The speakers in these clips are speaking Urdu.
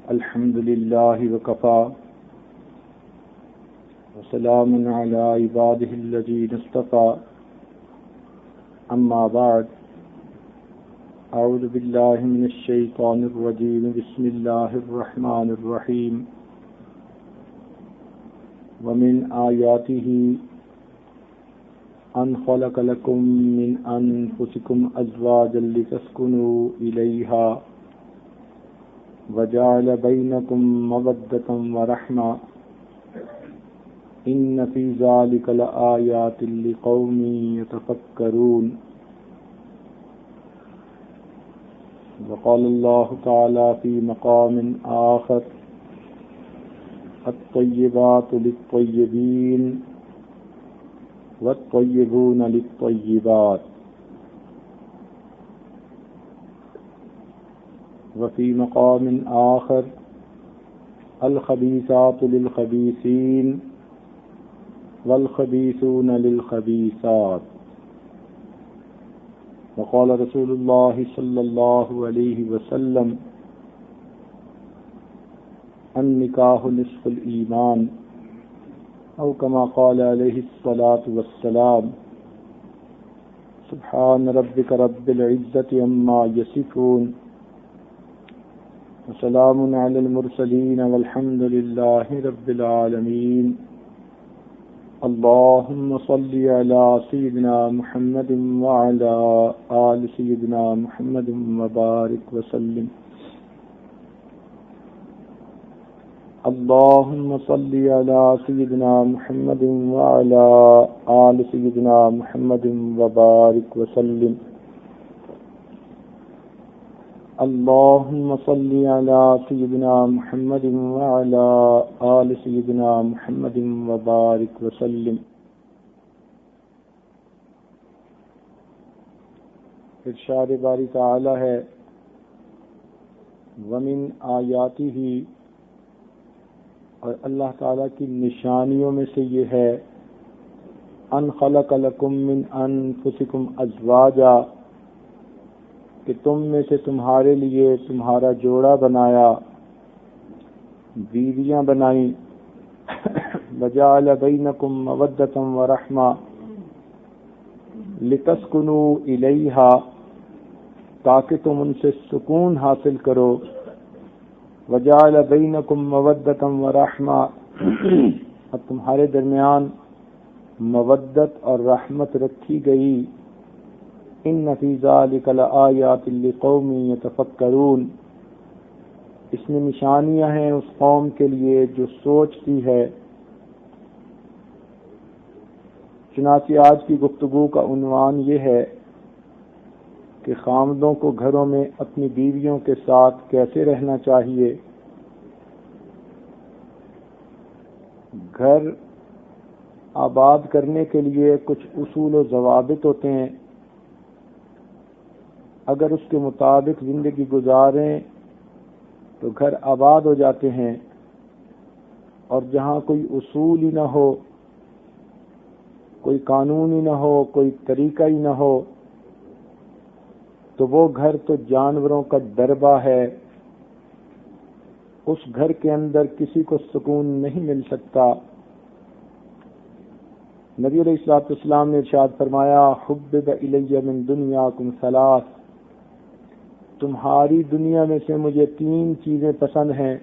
الحمد لله وكفى وسلام على عباده الذين اصطفى أما بعد أعوذ بالله من الشيطان الرجيم بسم الله الرحمن الرحيم ومن آياته أن خلق لكم من أنفسكم أزواجا لتسكنوا إليها وجعل بينكم مودة ورحمة إن في ذلك لآيات لقوم يتفكرون وقال الله تعالى في مقام آخر الطيبات للطيبين والطيبون للطيبات وفي مقام آخر الخبيثات للخبيثين والخبيثون للخبيثات وقال رسول الله صلى الله عليه وسلم النكاح نصف الإيمان أو كما قال عليه الصلاة والسلام سبحان ربك رب العزة عما يصفون وسلام على المرسلين والحمد لله رب العالمين اللهم صل على سيدنا محمد وعلى آل سيدنا محمد وبارك وسلم اللهم صل على سيدنا محمد وعلى آل سيدنا محمد وبارك وسلم اللهم صل على سيدنا محمد وعلى آل سيدنا محمد وبارك وسلم ارشاد باری تعالی ہے ومن آیاتہ، اور اللہ تعالیٰ کی نشانیوں میں سے یہ ہے ان خلق لکم من انفسکم ازواجا، کہ تم میں سے تمہارے لیے تمہارا جوڑا بنایا، بیویاں بنائیں، وجعل بینکم مودۃ ورحمہ لتسکنوا الیہا، تاکہ تم ان سے سکون حاصل کرو، وجعل بینکم مودۃ ورحمہ، اور تمہارے درمیان مودت اور رحمت رکھی گئی، ان فی ذلک لآیات لقوم یتفکرون، اس میں نشانیاں ہیں اس قوم کے لیے جو سوچتی ہے۔ چنانچہ آج کی گفتگو کا عنوان یہ ہے کہ خامدوں کو گھروں میں اپنی بیویوں کے ساتھ کیسے رہنا چاہیے۔ گھر آباد کرنے کے لیے کچھ اصول و ضوابط ہوتے ہیں، اگر اس کے مطابق زندگی گزاریں تو گھر آباد ہو جاتے ہیں، اور جہاں کوئی اصول ہی نہ ہو، کوئی قانون ہی نہ ہو، کوئی طریقہ ہی نہ ہو، تو وہ گھر تو جانوروں کا دربہ ہے، اس گھر کے اندر کسی کو سکون نہیں مل سکتا۔ نبی علیہ السلام نے ارشاد فرمایا حبب الی من دنیاکم ثلاث، تمہاری دنیا میں سے مجھے 3 چیزیں پسند ہیں۔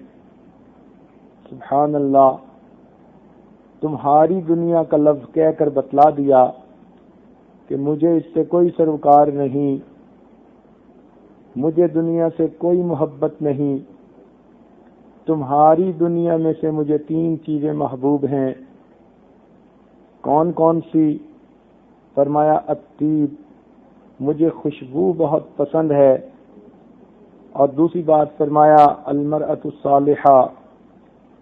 سبحان اللہ، تمہاری دنیا کا لفظ کہہ کر بتلا دیا کہ مجھے اس سے کوئی سروکار نہیں، مجھے دنیا سے کوئی محبت نہیں، تمہاری دنیا میں سے مجھے 3 چیزیں محبوب ہیں۔ کون کون سی؟ فرمایا الطیب، مجھے خوشبو بہت پسند ہے، اور دوسری بات فرمایا المرأۃ الصالحہ،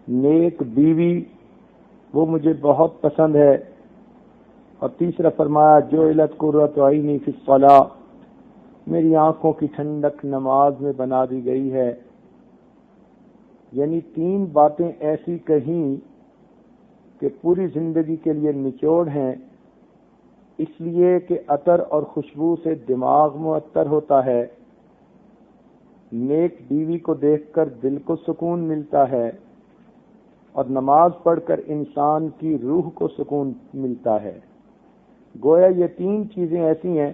نیک بیوی، وہ مجھے بہت پسند ہے، اور تیسرا فرمایا جعلت قرۃ عینی فی الصلاۃ، میری آنکھوں کی ٹھنڈک نماز میں بنا دی گئی ہے۔ یعنی 3 باتیں ایسی کہیں کہ پوری زندگی کے لیے نچوڑ ہیں، اس لیے کہ عطر اور خوشبو سے دماغ معطر ہوتا ہے، نیک بیوی کو دیکھ کر دل کو سکون ملتا ہے اور نماز پڑھ کر انسان کی روح کو سکون ملتا ہے۔ گویا یہ تین چیزیں ایسی ہیں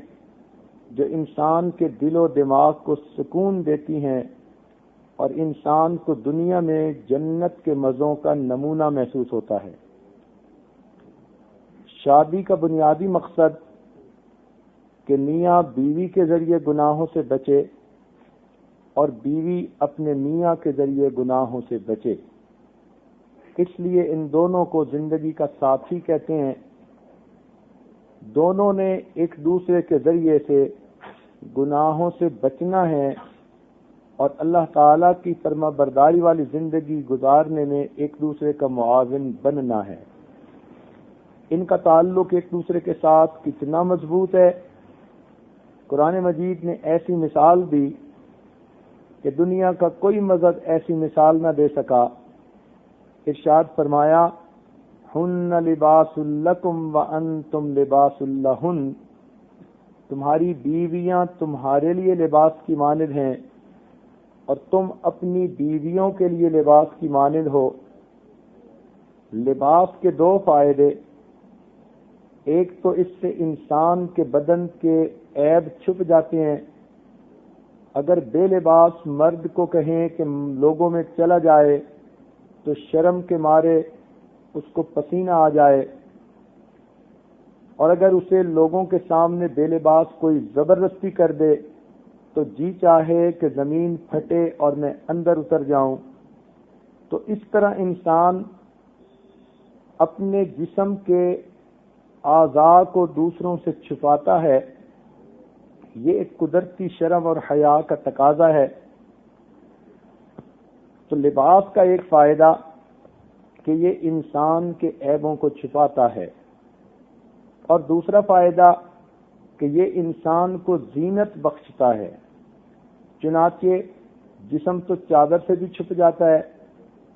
جو انسان کے دل و دماغ کو سکون دیتی ہیں اور انسان کو دنیا میں جنت کے مزوں کا نمونہ محسوس ہوتا ہے۔ شادی کا بنیادی مقصد کہ میاں بیوی کے ذریعے گناہوں سے بچے اور بیوی اپنے میاں کے ذریعے گناہوں سے بچے، اس لیے ان دونوں کو زندگی کا ساتھی کہتے ہیں۔ دونوں نے ایک دوسرے کے ذریعے سے گناہوں سے بچنا ہے اور اللہ تعالیٰ کی فرما برداری والی زندگی گزارنے میں ایک دوسرے کا معاون بننا ہے۔ ان کا تعلق ایک دوسرے کے ساتھ کتنا مضبوط ہے، قرآن مجید نے ایسی مثال دی کہ دنیا کا کوئی مذہب ایسی مثال نہ دے سکا۔ ارشاد فرمایا، ہن لباس لکم وانتم لباس لہن، تمہاری بیویاں تمہارے لیے لباس کی مانند ہیں اور تم اپنی بیویوں کے لیے لباس کی مانند ہو۔ لباس کے دو فائدے، ایک تو اس سے انسان کے بدن کے عیب چھپ جاتے ہیں۔ اگر بے لباس مرد کو کہیں کہ لوگوں میں چلا جائے تو شرم کے مارے اس کو پسینہ آ جائے، اور اگر اسے لوگوں کے سامنے بے لباس کوئی زبردستی کر دے تو جی چاہے کہ زمین پھٹے اور میں اندر اتر جاؤں۔ تو اس طرح انسان اپنے جسم کے اعضاء کو دوسروں سے چھپاتا ہے۔ یہ ایک قدرتی شرم اور حیا کا تقاضا ہے۔ تو لباس کا ایک فائدہ کہ یہ انسان کے عیبوں کو چھپاتا ہے، اور دوسرا فائدہ کہ یہ انسان کو زینت بخشتا ہے۔ چنانچہ جسم تو چادر سے بھی چھپ جاتا ہے،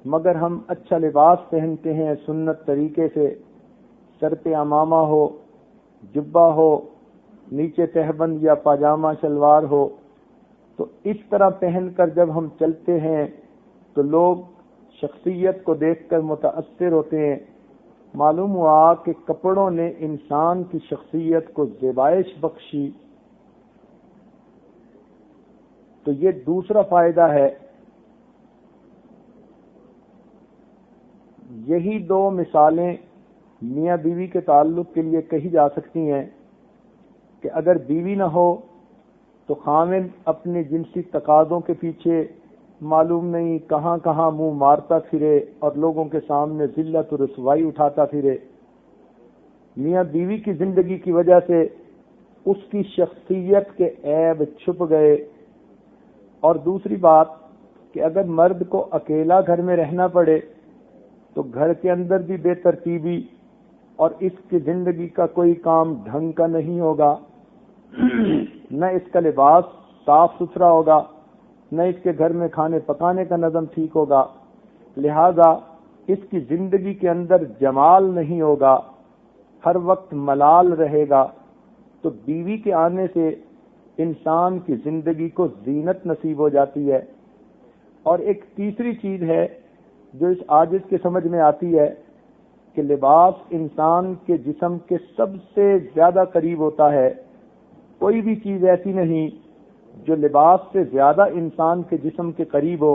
مگر ہم اچھا لباس پہنتے ہیں سنت طریقے سے، سر پہ امامہ ہو، جبہ ہو، نیچے تہبند یا پاجامہ شلوار ہو، تو اس طرح پہن کر جب ہم چلتے ہیں تو لوگ شخصیت کو دیکھ کر متاثر ہوتے ہیں۔ معلوم ہوا کہ کپڑوں نے انسان کی شخصیت کو زیبائش بخشی۔ تو یہ دوسرا فائدہ ہے۔ یہی دو مثالیں میاں بیوی کے تعلق کے لیے کہی جا سکتی ہیں کہ اگر بیوی نہ ہو تو خاوند اپنے جنسی تقاضوں کے پیچھے معلوم نہیں کہاں کہاں منہ مارتا پھرے اور لوگوں کے سامنے ذلت و رسوائی اٹھاتا پھرے۔ میاں بیوی کی زندگی کی وجہ سے اس کی شخصیت کے عیب چھپ گئے۔ اور دوسری بات کہ اگر مرد کو اکیلا گھر میں رہنا پڑے تو گھر کے اندر بھی بے ترتیبی اور اس کی زندگی کا کوئی کام ڈھنگ کا نہیں ہوگا، نہ اس کا لباس صاف ستھرا ہوگا، نہ اس کے گھر میں کھانے پکانے کا نظم ٹھیک ہوگا، لہذا اس کی زندگی کے اندر جمال نہیں ہوگا، ہر وقت ملال رہے گا۔ تو بیوی کے آنے سے انسان کی زندگی کو زینت نصیب ہو جاتی ہے۔ اور ایک تیسری چیز ہے جو اس عاجز کے سمجھ میں آتی ہے کہ لباس انسان کے جسم کے سب سے زیادہ قریب ہوتا ہے۔ کوئی بھی چیز ایسی نہیں جو لباس سے زیادہ انسان کے جسم کے قریب ہو۔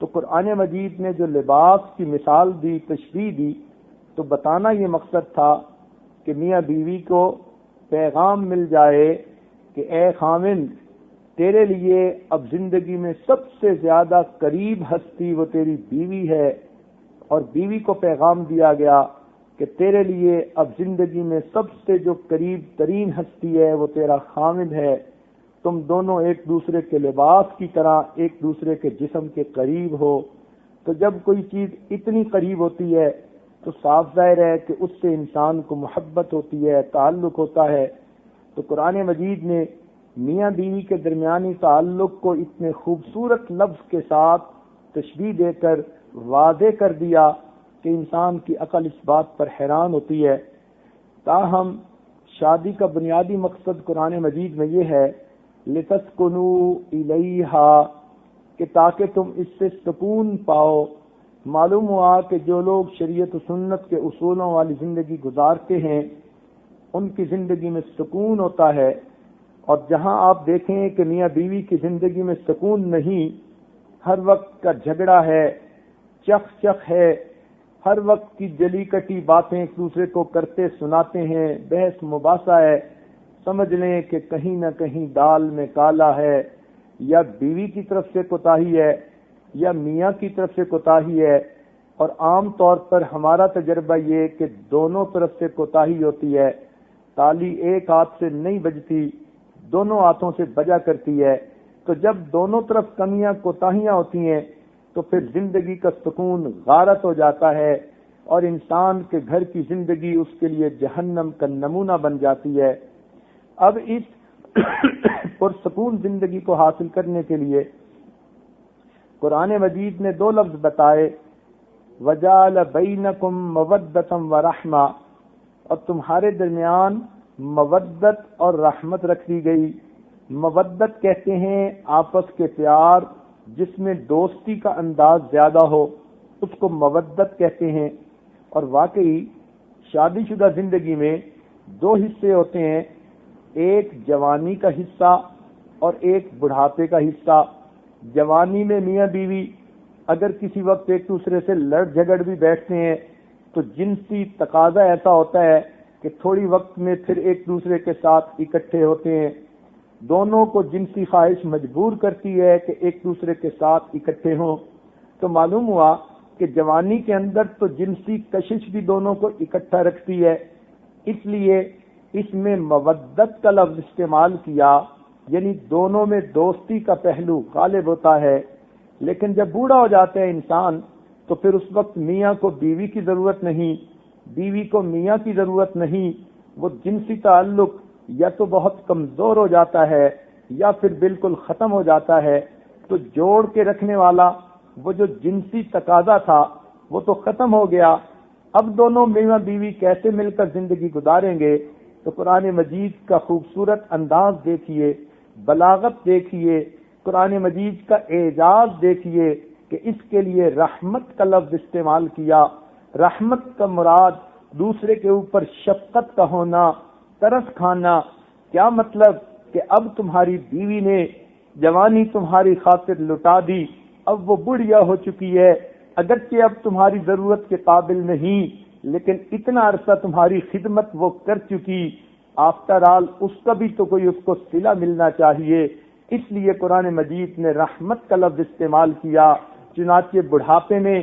تو قرآن مجید نے جو لباس کی مثال دی، تشبیہ دی، تو بتانا یہ مقصد تھا کہ میاں بیوی کو پیغام مل جائے کہ اے خاوند، تیرے لیے اب زندگی میں سب سے زیادہ قریب ہستی وہ تیری بیوی ہے، اور بیوی کو پیغام دیا گیا کہ تیرے لیے اب زندگی میں سب سے جو قریب ترین ہستی ہے وہ تیرا خاوند ہے۔ تم دونوں ایک دوسرے کے لباس کی طرح ایک دوسرے کے جسم کے قریب ہو۔ تو جب کوئی چیز اتنی قریب ہوتی ہے تو صاف ظاہر ہے کہ اس سے انسان کو محبت ہوتی ہے، تعلق ہوتا ہے۔ تو قرآن مجید نے میاں بیوی کے درمیانی تعلق کو اتنے خوبصورت لفظ کے ساتھ تشبیہ دے کر واضح کر دیا کہ انسان کی عقل اس بات پر حیران ہوتی ہے۔ تاہم شادی کا بنیادی مقصد قرآن مجید میں یہ ہے لِتَسْكُنُوا إِلَيْهَا، کہ تاکہ تم اس سے سکون پاؤ۔ معلوم ہوا کہ جو لوگ شریعت و سنت کے اصولوں والی زندگی گزارتے ہیں ان کی زندگی میں سکون ہوتا ہے، اور جہاں آپ دیکھیں کہ میاں بیوی کی زندگی میں سکون نہیں، ہر وقت کا جھگڑا ہے، چخ چخ ہے، ہر وقت کی جلی کٹی باتیں ایک دوسرے کو کرتے سناتے ہیں، بحث مباحثہ ہے، سمجھ لیں کہ کہیں نہ کہیں دال میں کالا ہے، یا بیوی کی طرف سے کوتاہی ہے یا میاں کی طرف سے کوتاہی ہے۔ اور عام طور پر ہمارا تجربہ یہ کہ دونوں طرف سے کوتاہی ہوتی ہے، تالی ایک ہاتھ سے نہیں بجتی، دونوں ہاتھوں سے بجا کرتی ہے۔ تو جب دونوں طرف کمیاں کوتاہیاں ہوتی ہیں تو پھر زندگی کا سکون غارت ہو جاتا ہے، اور انسان کے گھر کی زندگی اس کے لیے جہنم کا نمونہ بن جاتی ہے۔ اب اس پرسکون زندگی کو حاصل کرنے کے لیے قرآن مجید نے دو لفظ بتائے، وَجَعَلَ بَيْنَكُمْ مَوَدَّةً وَرَحْمَةً، اور تمہارے درمیان مودت اور رحمت رکھ دی گئی۔ مودت کہتے ہیں آپس کے پیار، جس میں دوستی کا انداز زیادہ ہو، اس کو مودت کہتے ہیں۔ اور واقعی شادی شدہ زندگی میں دو حصے ہوتے ہیں، ایک جوانی کا حصہ اور ایک بڑھاپے کا حصہ۔ جوانی میں میاں بیوی اگر کسی وقت ایک دوسرے سے لڑ جھگڑ بھی بیٹھتے ہیں تو جنسی تقاضا ایسا ہوتا ہے کہ تھوڑی وقت میں پھر ایک دوسرے کے ساتھ اکٹھے ہوتے ہیں، دونوں کو جنسی خواہش مجبور کرتی ہے کہ ایک دوسرے کے ساتھ اکٹھے ہوں۔ تو معلوم ہوا کہ جوانی کے اندر تو جنسی کشش بھی دونوں کو اکٹھا رکھتی ہے، اس لیے اس میں مودت کا لفظ استعمال کیا، یعنی دونوں میں دوستی کا پہلو غالب ہوتا ہے۔ لیکن جب بوڑھا ہو جاتا ہے انسان تو پھر اس وقت میاں کو بیوی کی ضرورت نہیں، بیوی کو میاں کی ضرورت نہیں، وہ جنسی تعلق یا تو بہت کمزور ہو جاتا ہے یا پھر بالکل ختم ہو جاتا ہے۔ تو جوڑ کے رکھنے والا وہ جو جنسی تقاضا تھا وہ تو ختم ہو گیا۔ اب دونوں میاں بیوی کیسے مل کر زندگی گزاریں گے؟ تو قرآن مجید کا خوبصورت انداز دیکھیے، بلاغت دیکھیے، قرآن مجید کا اعجاز دیکھیے کہ اس کے لیے رحمت کا لفظ استعمال کیا۔ رحمت کا مراد دوسرے کے اوپر شفقت کا ہونا، ترس کھانا۔ کیا مطلب کہ اب تمہاری بیوی نے جوانی تمہاری خاطر لٹا دی، اب وہ بڑھیا ہو چکی ہے، اگرچہ اب تمہاری ضرورت کے قابل نہیں، لیکن اتنا عرصہ تمہاری خدمت وہ کر چکی، آفٹر آل اس کا بھی تو کوئی اس کو صلہ ملنا چاہیے۔ اس لیے قرآن مجید نے رحمت کا لفظ استعمال کیا۔ چنانچہ بڑھاپے میں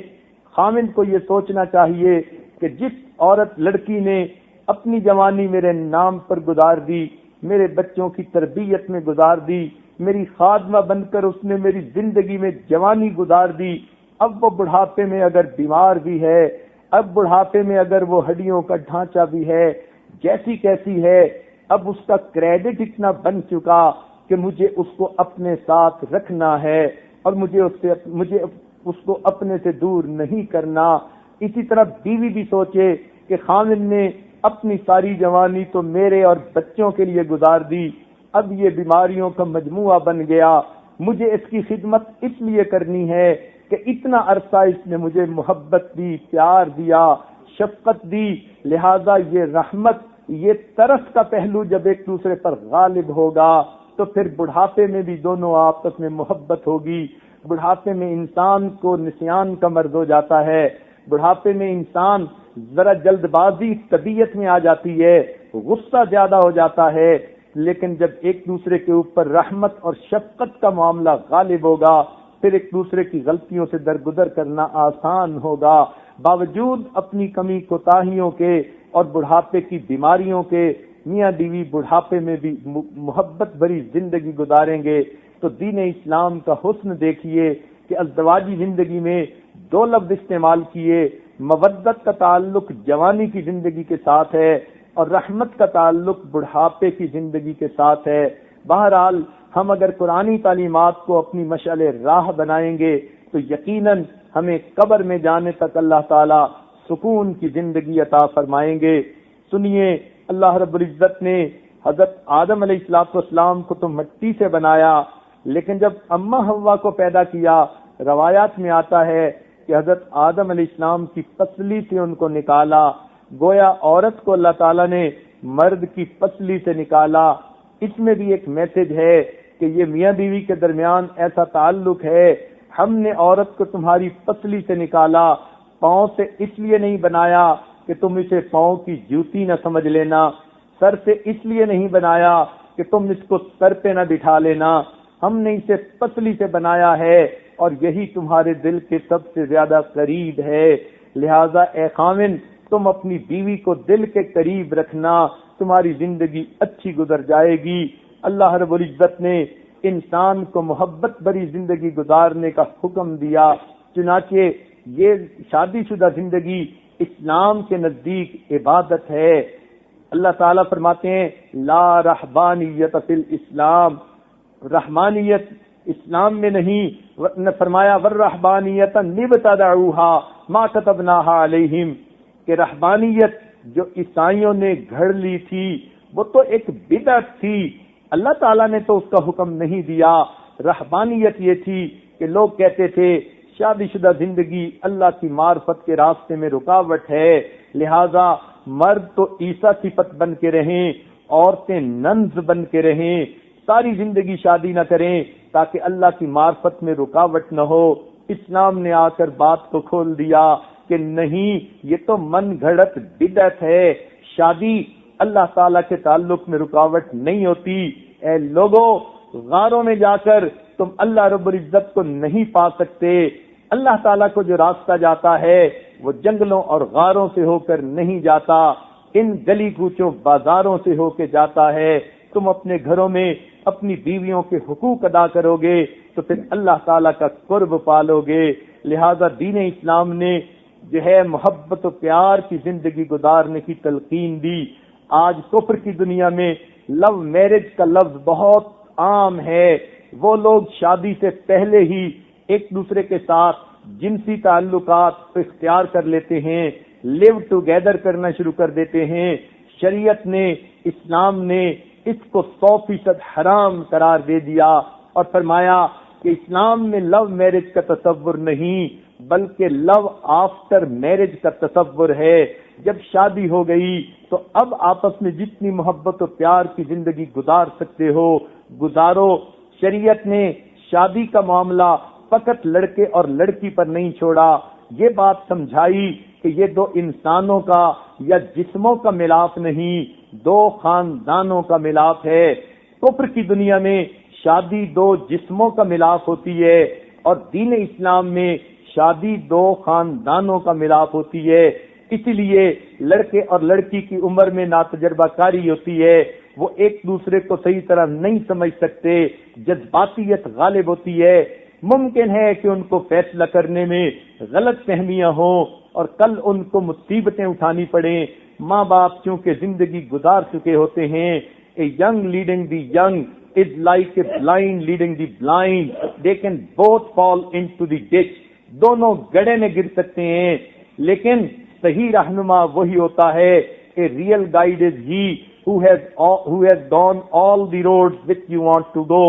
خامن کو یہ سوچنا چاہیے کہ جس عورت لڑکی نے اپنی جوانی میرے نام پر گزار دی، میرے بچوں کی تربیت میں گزار دی، میری خادمہ بن کر اس نے میری زندگی میں جوانی گزار دی، اب وہ بڑھاپے میں اگر بیمار بھی ہے، اب بڑھاپے میں اگر وہ ہڈیوں کا ڈھانچہ بھی ہے، جیسی کیسی ہے، اب اس کا کریڈٹ اتنا بن چکا کہ مجھے اس کو اپنے ساتھ رکھنا ہے اور مجھے اس کو اپنے سے دور نہیں کرنا۔ اسی طرح بیوی بھی سوچے کہ خامن نے اپنی ساری جوانی تو میرے اور بچوں کے لیے گزار دی، اب یہ بیماریوں کا مجموعہ بن گیا، مجھے اس کی خدمت اس لیے کرنی ہے کہ اتنا عرصہ اس نے مجھے محبت دی، پیار دیا، شفقت دی، لہذا یہ رحمت، یہ ترس کا پہلو جب ایک دوسرے پر غالب ہوگا تو پھر بڑھاپے میں بھی دونوں آپس میں محبت ہوگی۔ بڑھاپے میں انسان کو نسیان کا مرض ہو جاتا ہے، بڑھاپے میں انسان ذرا جلد بازی طبیعت میں آ جاتی ہے، غصہ زیادہ ہو جاتا ہے، لیکن جب ایک دوسرے کے اوپر رحمت اور شفقت کا معاملہ غالب ہوگا پھر ایک دوسرے کی غلطیوں سے درگزر کرنا آسان ہوگا۔ باوجود اپنی کمی کوتاہیوں کے اور بڑھاپے کی بیماریوں کے میاں بیوی بڑھاپے میں بھی محبت بھری زندگی گزاریں گے۔ تو دین اسلام کا حسن دیکھیے کہ ازدواجی زندگی میں دو لفظ استعمال کیے، مودت کا تعلق جوانی کی زندگی کے ساتھ ہے اور رحمت کا تعلق بڑھاپے کی زندگی کے ساتھ ہے۔ بہرحال ہم اگر قرآنی تعلیمات کو اپنی مشعل راہ بنائیں گے تو یقیناً ہمیں قبر میں جانے تک اللہ تعالی سکون کی زندگی عطا فرمائیں گے۔ سنیے، اللہ رب العزت نے حضرت آدم علیہ السلام کو تو مٹی سے بنایا، لیکن جب اما حوا کو پیدا کیا، روایات میں آتا ہے کہ حضرت آدم علیہ السلام کی پسلی سے ان کو نکالا، گویا عورت کو اللہ تعالیٰ نے مرد کی پسلی سے نکالا۔ اس میں بھی ایک میسج ہے کہ یہ میاں بیوی کے درمیان ایسا تعلق ہے، ہم نے عورت کو تمہاری پسلی سے نکالا، پاؤں سے اس لیے نہیں بنایا کہ تم اسے پاؤں کی جوتی نہ سمجھ لینا، سر سے اس لیے نہیں بنایا کہ تم اس کو سر پہ نہ بٹھا لینا، ہم نے اسے پسلی سے بنایا ہے اور یہی تمہارے دل کے سب سے زیادہ قریب ہے، لہذا اے خاوند تم اپنی بیوی کو دل کے قریب رکھنا، تمہاری زندگی اچھی گزر جائے گی۔ اللہ رب العزت نے انسان کو محبت بھری زندگی گزارنے کا حکم دیا، چنانچہ یہ شادی شدہ زندگی اسلام کے نزدیک عبادت ہے۔ اللہ تعالیٰ فرماتے ہیں لا رہبانیت فی الاسلام، رحمانیت اسلام میں نہیں، فرمایا والرہبانیت ابتدعوها ما كتبناها علیہم، کہ رہبانیت جو عیسائیوں نے گھڑ لی تھی وہ تو ایک بدعت تھی، اللہ تعالیٰ نے تو اس کا حکم نہیں دیا۔ رہبانیت یہ تھی کہ لوگ کہتے تھے شادی شدہ زندگی اللہ کی معرفت کے راستے میں رکاوٹ ہے، لہذا مرد تو عیسیٰ صفت بن کے رہیں، عورتیں ننز بن کے رہیں، ساری زندگی شادی نہ کریں تاکہ اللہ کی معرفت میں رکاوٹ نہ ہو۔ اسلام نے آ کر بات کو کھول دیا کہ نہیں، یہ تو من گھڑت بدعت ہے، شادی اللہ تعالیٰ کے تعلق میں رکاوٹ نہیں ہوتی۔ اے لوگوں، غاروں میں جا کر تم اللہ رب العزت کو نہیں پا سکتے، اللہ تعالیٰ کو جو راستہ جاتا ہے وہ جنگلوں اور غاروں سے ہو کر نہیں جاتا، ان گلی کوچوں بازاروں سے ہو کے جاتا ہے۔ تم اپنے گھروں میں اپنی بیویوں کے حقوق ادا کرو گے تو پھر اللہ تعالیٰ کا قرب پالو گے۔ لہذا دین اسلام نے جو ہے محبت و پیار کی زندگی گزارنے کی تلقین دی۔ آج کفر کی دنیا میں لو میرج کا لفظ بہت عام ہے، وہ لوگ شادی سے پہلے ہی ایک دوسرے کے ساتھ جنسی تعلقات اختیار کر لیتے ہیں، لیو ٹوگیدر کرنا شروع کر دیتے ہیں۔ شریعت نے، اسلام نے اس کو 100% حرام قرار دے دیا اور فرمایا کہ اسلام میں لو میرج کا تصور نہیں بلکہ لو آفٹر میرج کا تصور ہے۔ جب شادی ہو گئی تو اب آپس میں جتنی محبت و پیار کی زندگی گزار سکتے ہو گزارو۔ شریعت نے شادی کا معاملہ فقط لڑکے اور لڑکی پر نہیں چھوڑا، یہ بات سمجھائی کہ یہ دو انسانوں کا یا جسموں کا ملاپ نہیں، دو خاندانوں کا ملاپ ہے۔ کفر کی دنیا میں شادی دو جسموں کا ملاپ ہوتی ہے اور دین اسلام میں شادی دو خاندانوں کا ملاپ ہوتی ہے۔ اسی لیے لڑکے اور لڑکی کی عمر میں ناتجربہ کاری ہوتی ہے، وہ ایک دوسرے کو صحیح طرح نہیں سمجھ سکتے، جذباتیت غالب ہوتی ہے، ممکن ہے کہ ان کو فیصلہ کرنے میں غلط فہمیاں ہوں اور کل ان کو مصیبتیں اٹھانی پڑیں۔ ماں باپ چونکہ زندگی گزار چکے ہوتے ہیں، a young leading the young is like a blind leading the blind, they can both fall into the ditch، دونوں گڑھے میں گر سکتے ہیں، لیکن صحیح رہنما وہی ہوتا ہے۔ A real guide is he who has gone all the roads which you want to go،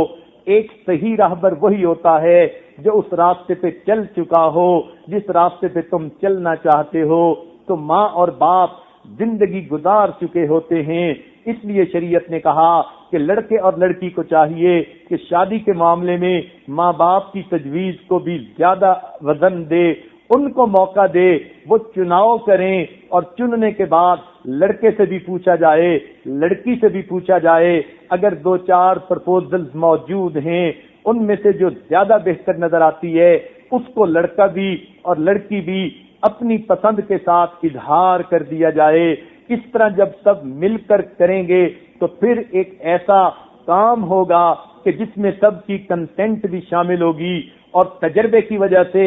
ایک صحیح راہبر وہی ہوتا ہے جو اس راستے پہ چل چکا ہو جس راستے پہ تم چلنا چاہتے ہو۔ تو ماں اور باپ زندگی گزار چکے ہوتے ہیں، اس لیے شریعت نے کہا کہ لڑکے اور لڑکی کو چاہیے کہ شادی کے معاملے میں ماں باپ کی تجویز کو بھی زیادہ وزن دے، ان کو موقع دے، وہ چناؤ کریں اور چننے کے بعد لڑکے سے بھی پوچھا جائے، لڑکی سے بھی پوچھا جائے، اگر دو چار پرپوزلز موجود ہیں ان میں سے جو زیادہ بہتر نظر آتی ہے اس کو لڑکا بھی اور لڑکی بھی اپنی پسند کے ساتھ اظہار کر دیا جائے۔ اس طرح جب سب مل کر کریں گے تو پھر ایک ایسا کام ہوگا کہ جس میں سب کی کنسنٹ بھی شامل ہوگی اور تجربے کی وجہ سے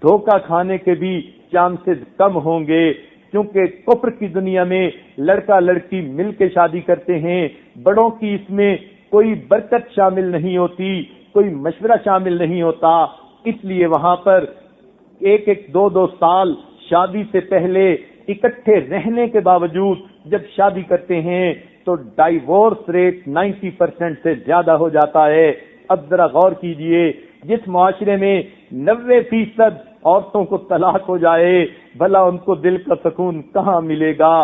دھوکہ کھانے کے بھی چانسز کم ہوں گے، کیونکہ کفر کی دنیا میں لڑکا لڑکی مل کے شادی کرتے ہیں، بڑوں کی اس میں کوئی برکت شامل نہیں ہوتی، کوئی مشورہ شامل نہیں ہوتا، اس لیے وہاں پر ایک ایک دو دو سال شادی سے پہلے اکٹھے رہنے کے باوجود جب شادی کرتے ہیں تو ڈائیورس ریٹ 90% سے زیادہ ہو جاتا ہے۔ اب ذرا غور کیجئے، جس معاشرے میں 90% عورتوں کو طلاق ہو جائے، بھلا ان کو دل کا سکون کہاں ملے گا؟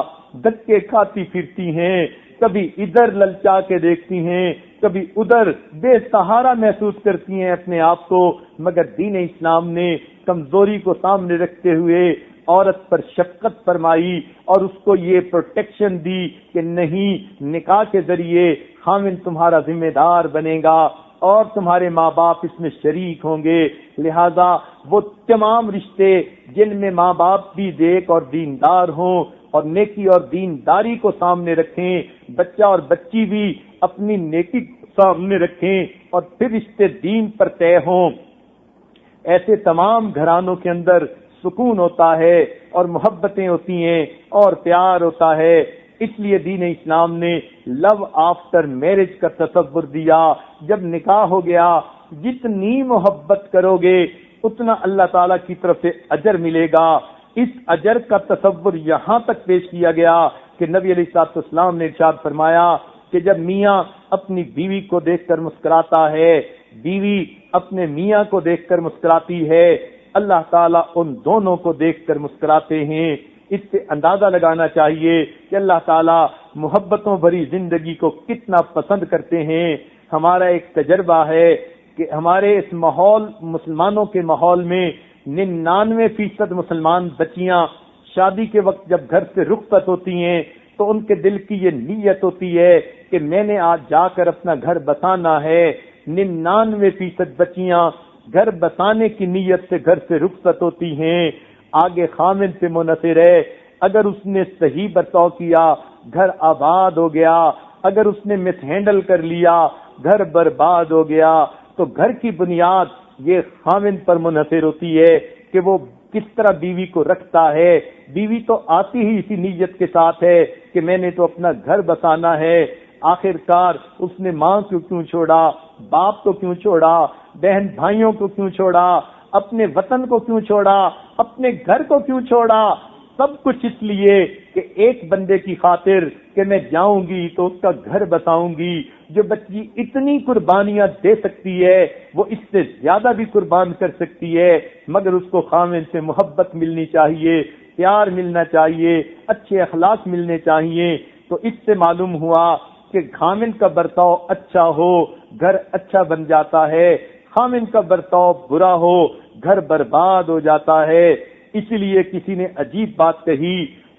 دھکے کھاتی پھرتی ہیں، کبھی ادھر للچا کے دیکھتی ہیں، کبھی ادھر بے سہارا محسوس کرتی ہیں اپنے آپ کو، مگر دین اسلام نے کمزوری کو سامنے رکھتے ہوئے عورت پر شفقت فرمائی اور اس کو یہ پروٹیکشن دی کہ نہیں، نکاح کے ذریعے خاوند تمہارا ذمہ دار بنے گا اور تمہارے ماں باپ اس میں شریک ہوں گے، لہذا وہ تمام رشتے جن میں ماں باپ بھی نیک اور دیندار ہوں اور نیکی اور دینداری کو سامنے رکھیں، بچہ اور بچی بھی اپنی نیکی سامنے رکھیں اور پھر رشتے دین پر طے ہوں، ایسے تمام گھرانوں کے اندر سکون ہوتا ہے اور محبتیں ہوتی ہیں اور پیار ہوتا ہے۔ اس لیے دین اسلام نے لو آفٹر میرج کا تصور دیا۔ جب نکاح ہو گیا، جتنی محبت کرو گے اتنا اللہ تعالیٰ کی طرف سے اجر ملے گا۔ اس اجر کا تصور یہاں تک پیش کیا گیا کہ نبی علیہ الصلوۃ والسلام نے ارشاد فرمایا کہ جب میاں اپنی بیوی کو دیکھ کر مسکراتا ہے، بیوی اپنے میاں کو دیکھ کر مسکراتی ہے، اللہ تعالیٰ ان دونوں کو دیکھ کر مسکراتے ہیں۔ اس سے اندازہ لگانا چاہیے کہ اللہ تعالیٰ محبتوں بھری زندگی کو کتنا پسند کرتے ہیں۔ ہمارا ایک تجربہ ہے کہ ہمارے اس ماحول، مسلمانوں کے ماحول میں 99% مسلمان بچیاں شادی کے وقت جب گھر سے رخصت ہوتی ہیں تو ان کے دل کی یہ نیت ہوتی ہے کہ میں نے آج جا کر اپنا گھر بسانا ہے۔ 99% بچیاں گھر بسانے کی نیت سے گھر سے رخصت ہوتی ہیں، آگے خامن سے منحصر ہے۔ اگر اس نے صحیح برتاؤ کیا، گھر آباد ہو گیا، اگر اس نے مس ہینڈل کر لیا، گھر برباد ہو گیا۔ تو گھر کی بنیاد یہ خامن پر منحصر ہوتی ہے کہ وہ کس طرح بیوی کو رکھتا ہے۔ بیوی تو آتی ہی اسی نیت کے ساتھ ہے کہ میں نے تو اپنا گھر بسانا ہے۔ آخر کار اس نے ماں کو کیوں چھوڑا، باپ کو کیوں چھوڑا، بہن بھائیوں کو کیوں چھوڑا، اپنے وطن کو کیوں چھوڑا، اپنے گھر کو کیوں چھوڑا؟ سب کچھ اس لیے کہ ایک بندے کی خاطر کہ میں جاؤں گی تو اس کا گھر بساؤں گی۔ جو بچی اتنی قربانیاں دے سکتی ہے وہ اس سے زیادہ بھی قربان کر سکتی ہے، مگر اس کو خامن سے محبت ملنی چاہیے، پیار ملنا چاہیے، اچھے اخلاق ملنے چاہیے۔ تو اس سے معلوم ہوا کہ خامن کا برتاؤ اچھا ہو گھر اچھا بن جاتا ہے، خامن کا برتاؤ برا ہو گھر برباد ہو جاتا ہے۔ اسی لیے کسی نے عجیب بات کہی،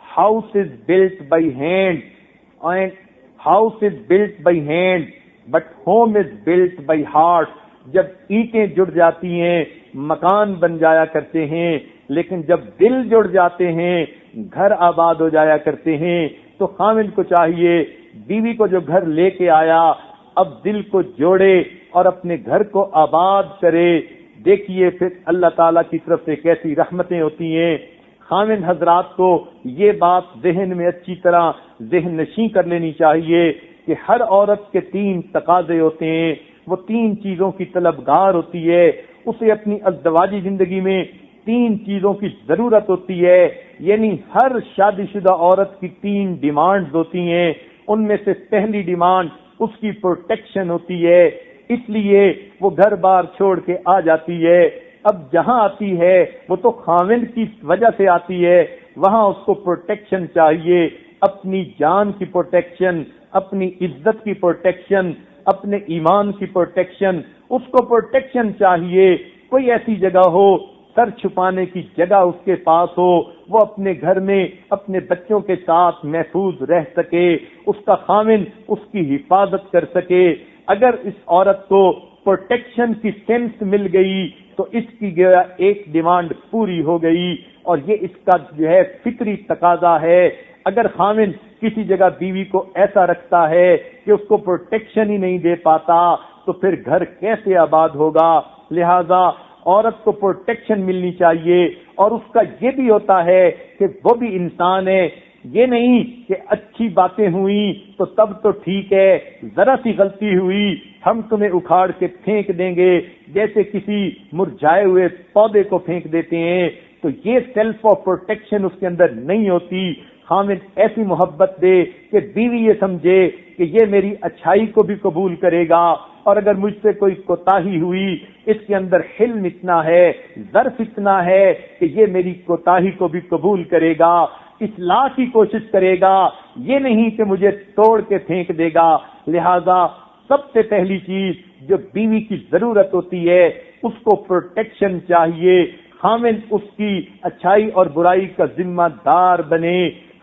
house is built by hand and house is built by hand but home is built by heart. جب اینٹیں جڑ جاتی ہیں مکان بن جایا کرتے ہیں، لیکن جب دل جڑ جاتے ہیں گھر آباد ہو جایا کرتے ہیں۔ تو خامن کو چاہیے بیوی کو جو گھر لے کے آیا اب دل کو جوڑے اور اپنے گھر کو آباد کرے۔ دیکھیے پھر اللہ تعالیٰ کی طرف سے کیسی رحمتیں ہوتی ہیں۔ خامن حضرات کو یہ بات ذہن میں اچھی طرح ذہن نشین کر لینی چاہیے کہ ہر عورت کے 3 تقاضے ہوتے ہیں، وہ 3 چیزوں کی طلبگار ہوتی ہے۔ اسے اپنی ازدواجی زندگی میں 3 چیزوں کی ضرورت ہوتی ہے، یعنی ہر شادی شدہ عورت کی 3 ڈیمانڈز ہوتی ہیں۔ ان میں سے پہلی ڈیمانڈ اس کی پروٹیکشن ہوتی ہے، اس لیے وہ گھر بار چھوڑ کے آ جاتی ہے۔ اب جہاں آتی ہے وہ تو خاوند کی وجہ سے آتی ہے، وہاں اس کو پروٹیکشن چاہیے، اپنی جان کی پروٹیکشن، اپنی عزت کی پروٹیکشن، اپنے ایمان کی پروٹیکشن، اس کو پروٹیکشن چاہیے۔ کوئی ایسی جگہ ہو، سر چھپانے کی جگہ اس کے پاس ہو، وہ اپنے گھر میں اپنے بچوں کے ساتھ محفوظ رہ سکے، اس کا خاوند اس کی حفاظت کر سکے۔ اگر اس عورت کو پروٹیکشن کی سینس مل گئی تو اس کی گویا ایک ڈیمانڈ پوری ہو گئی، اور یہ اس کا جو ہے فطری تقاضا ہے۔ اگر خاوند کسی جگہ بیوی کو ایسا رکھتا ہے کہ اس کو پروٹیکشن ہی نہیں دے پاتا تو پھر گھر کیسے آباد ہوگا؟ لہذا عورت کو پروٹیکشن ملنی چاہیے، اور اس کا یہ بھی ہوتا ہے کہ وہ بھی انسان ہے۔ یہ نہیں کہ اچھی باتیں ہوئیں تو تب تو ٹھیک ہے، ذرا سی غلطی ہوئی ہم تمہیں اکھاڑ کے پھینک دیں گے، جیسے کسی مرجھائے ہوئے پودے کو پھینک دیتے ہیں۔ تو یہ سیلف آف پروٹیکشن اس کے اندر نہیں ہوتی۔ خاوند ایسی محبت دے کہ بیوی یہ سمجھے کہ یہ میری اچھائی کو بھی قبول کرے گا، اور اگر مجھ سے کوئی کوتاہی ہوئی، اس کے اندر حلم اتنا ہے، ظرف اتنا ہے کہ یہ میری کوتاہی کو بھی قبول کرے گا، اصلاح کی کوشش کرے گا، یہ نہیں کہ مجھے توڑ کے پھینک دے گا۔ لہذا سب سے پہلی چیز جو بیوی کی ضرورت ہوتی ہے، اس کو پروٹیکشن چاہیے، خاوند اس کی اچھائی اور برائی کا ذمہ دار بنے،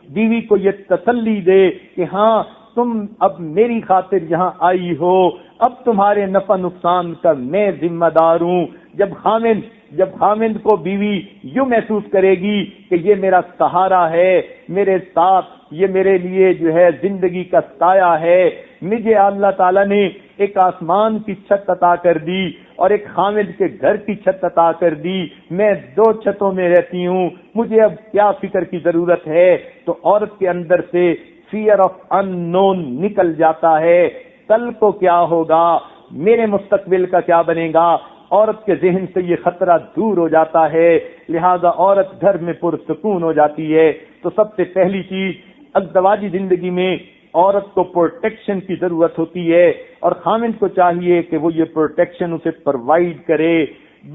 بیوی کو یہ تسلی دے کہ ہاں تم اب میری خاطر یہاں آئی ہو، اب تمہارے نفع نقصان کا میں ذمہ دار ہوں۔ جب خاوند کو بیوی یوں محسوس کرے گی کہ یہ میرا سہارا ہے، میرے ساتھ، یہ میرے لیے جو ہے زندگی کا سایہ ہے، مجھے اللہ تعالیٰ نے ایک آسمان کی چھت عطا کر دی اور ایک خاوند کے گھر کی چھت عطا کر دی، میں 2 چھتوں میں رہتی ہوں، مجھے اب کیا فکر کی ضرورت ہے؟ تو عورت کے اندر سے فیئر آف ان نون نکل جاتا ہے، کل کو کیا ہوگا، میرے مستقبل کا کیا بنے گا، عورت کے ذہن سے یہ خطرہ دور ہو جاتا ہے، لہذا عورت گھر میں پرسکون ہو جاتی ہے۔ تو سب سے پہلی چیز ازدواجی زندگی میں عورت کو پروٹیکشن کی ضرورت ہوتی ہے اور خاوند کو چاہیے کہ وہ یہ پروٹیکشن اسے پرووائڈ کرے۔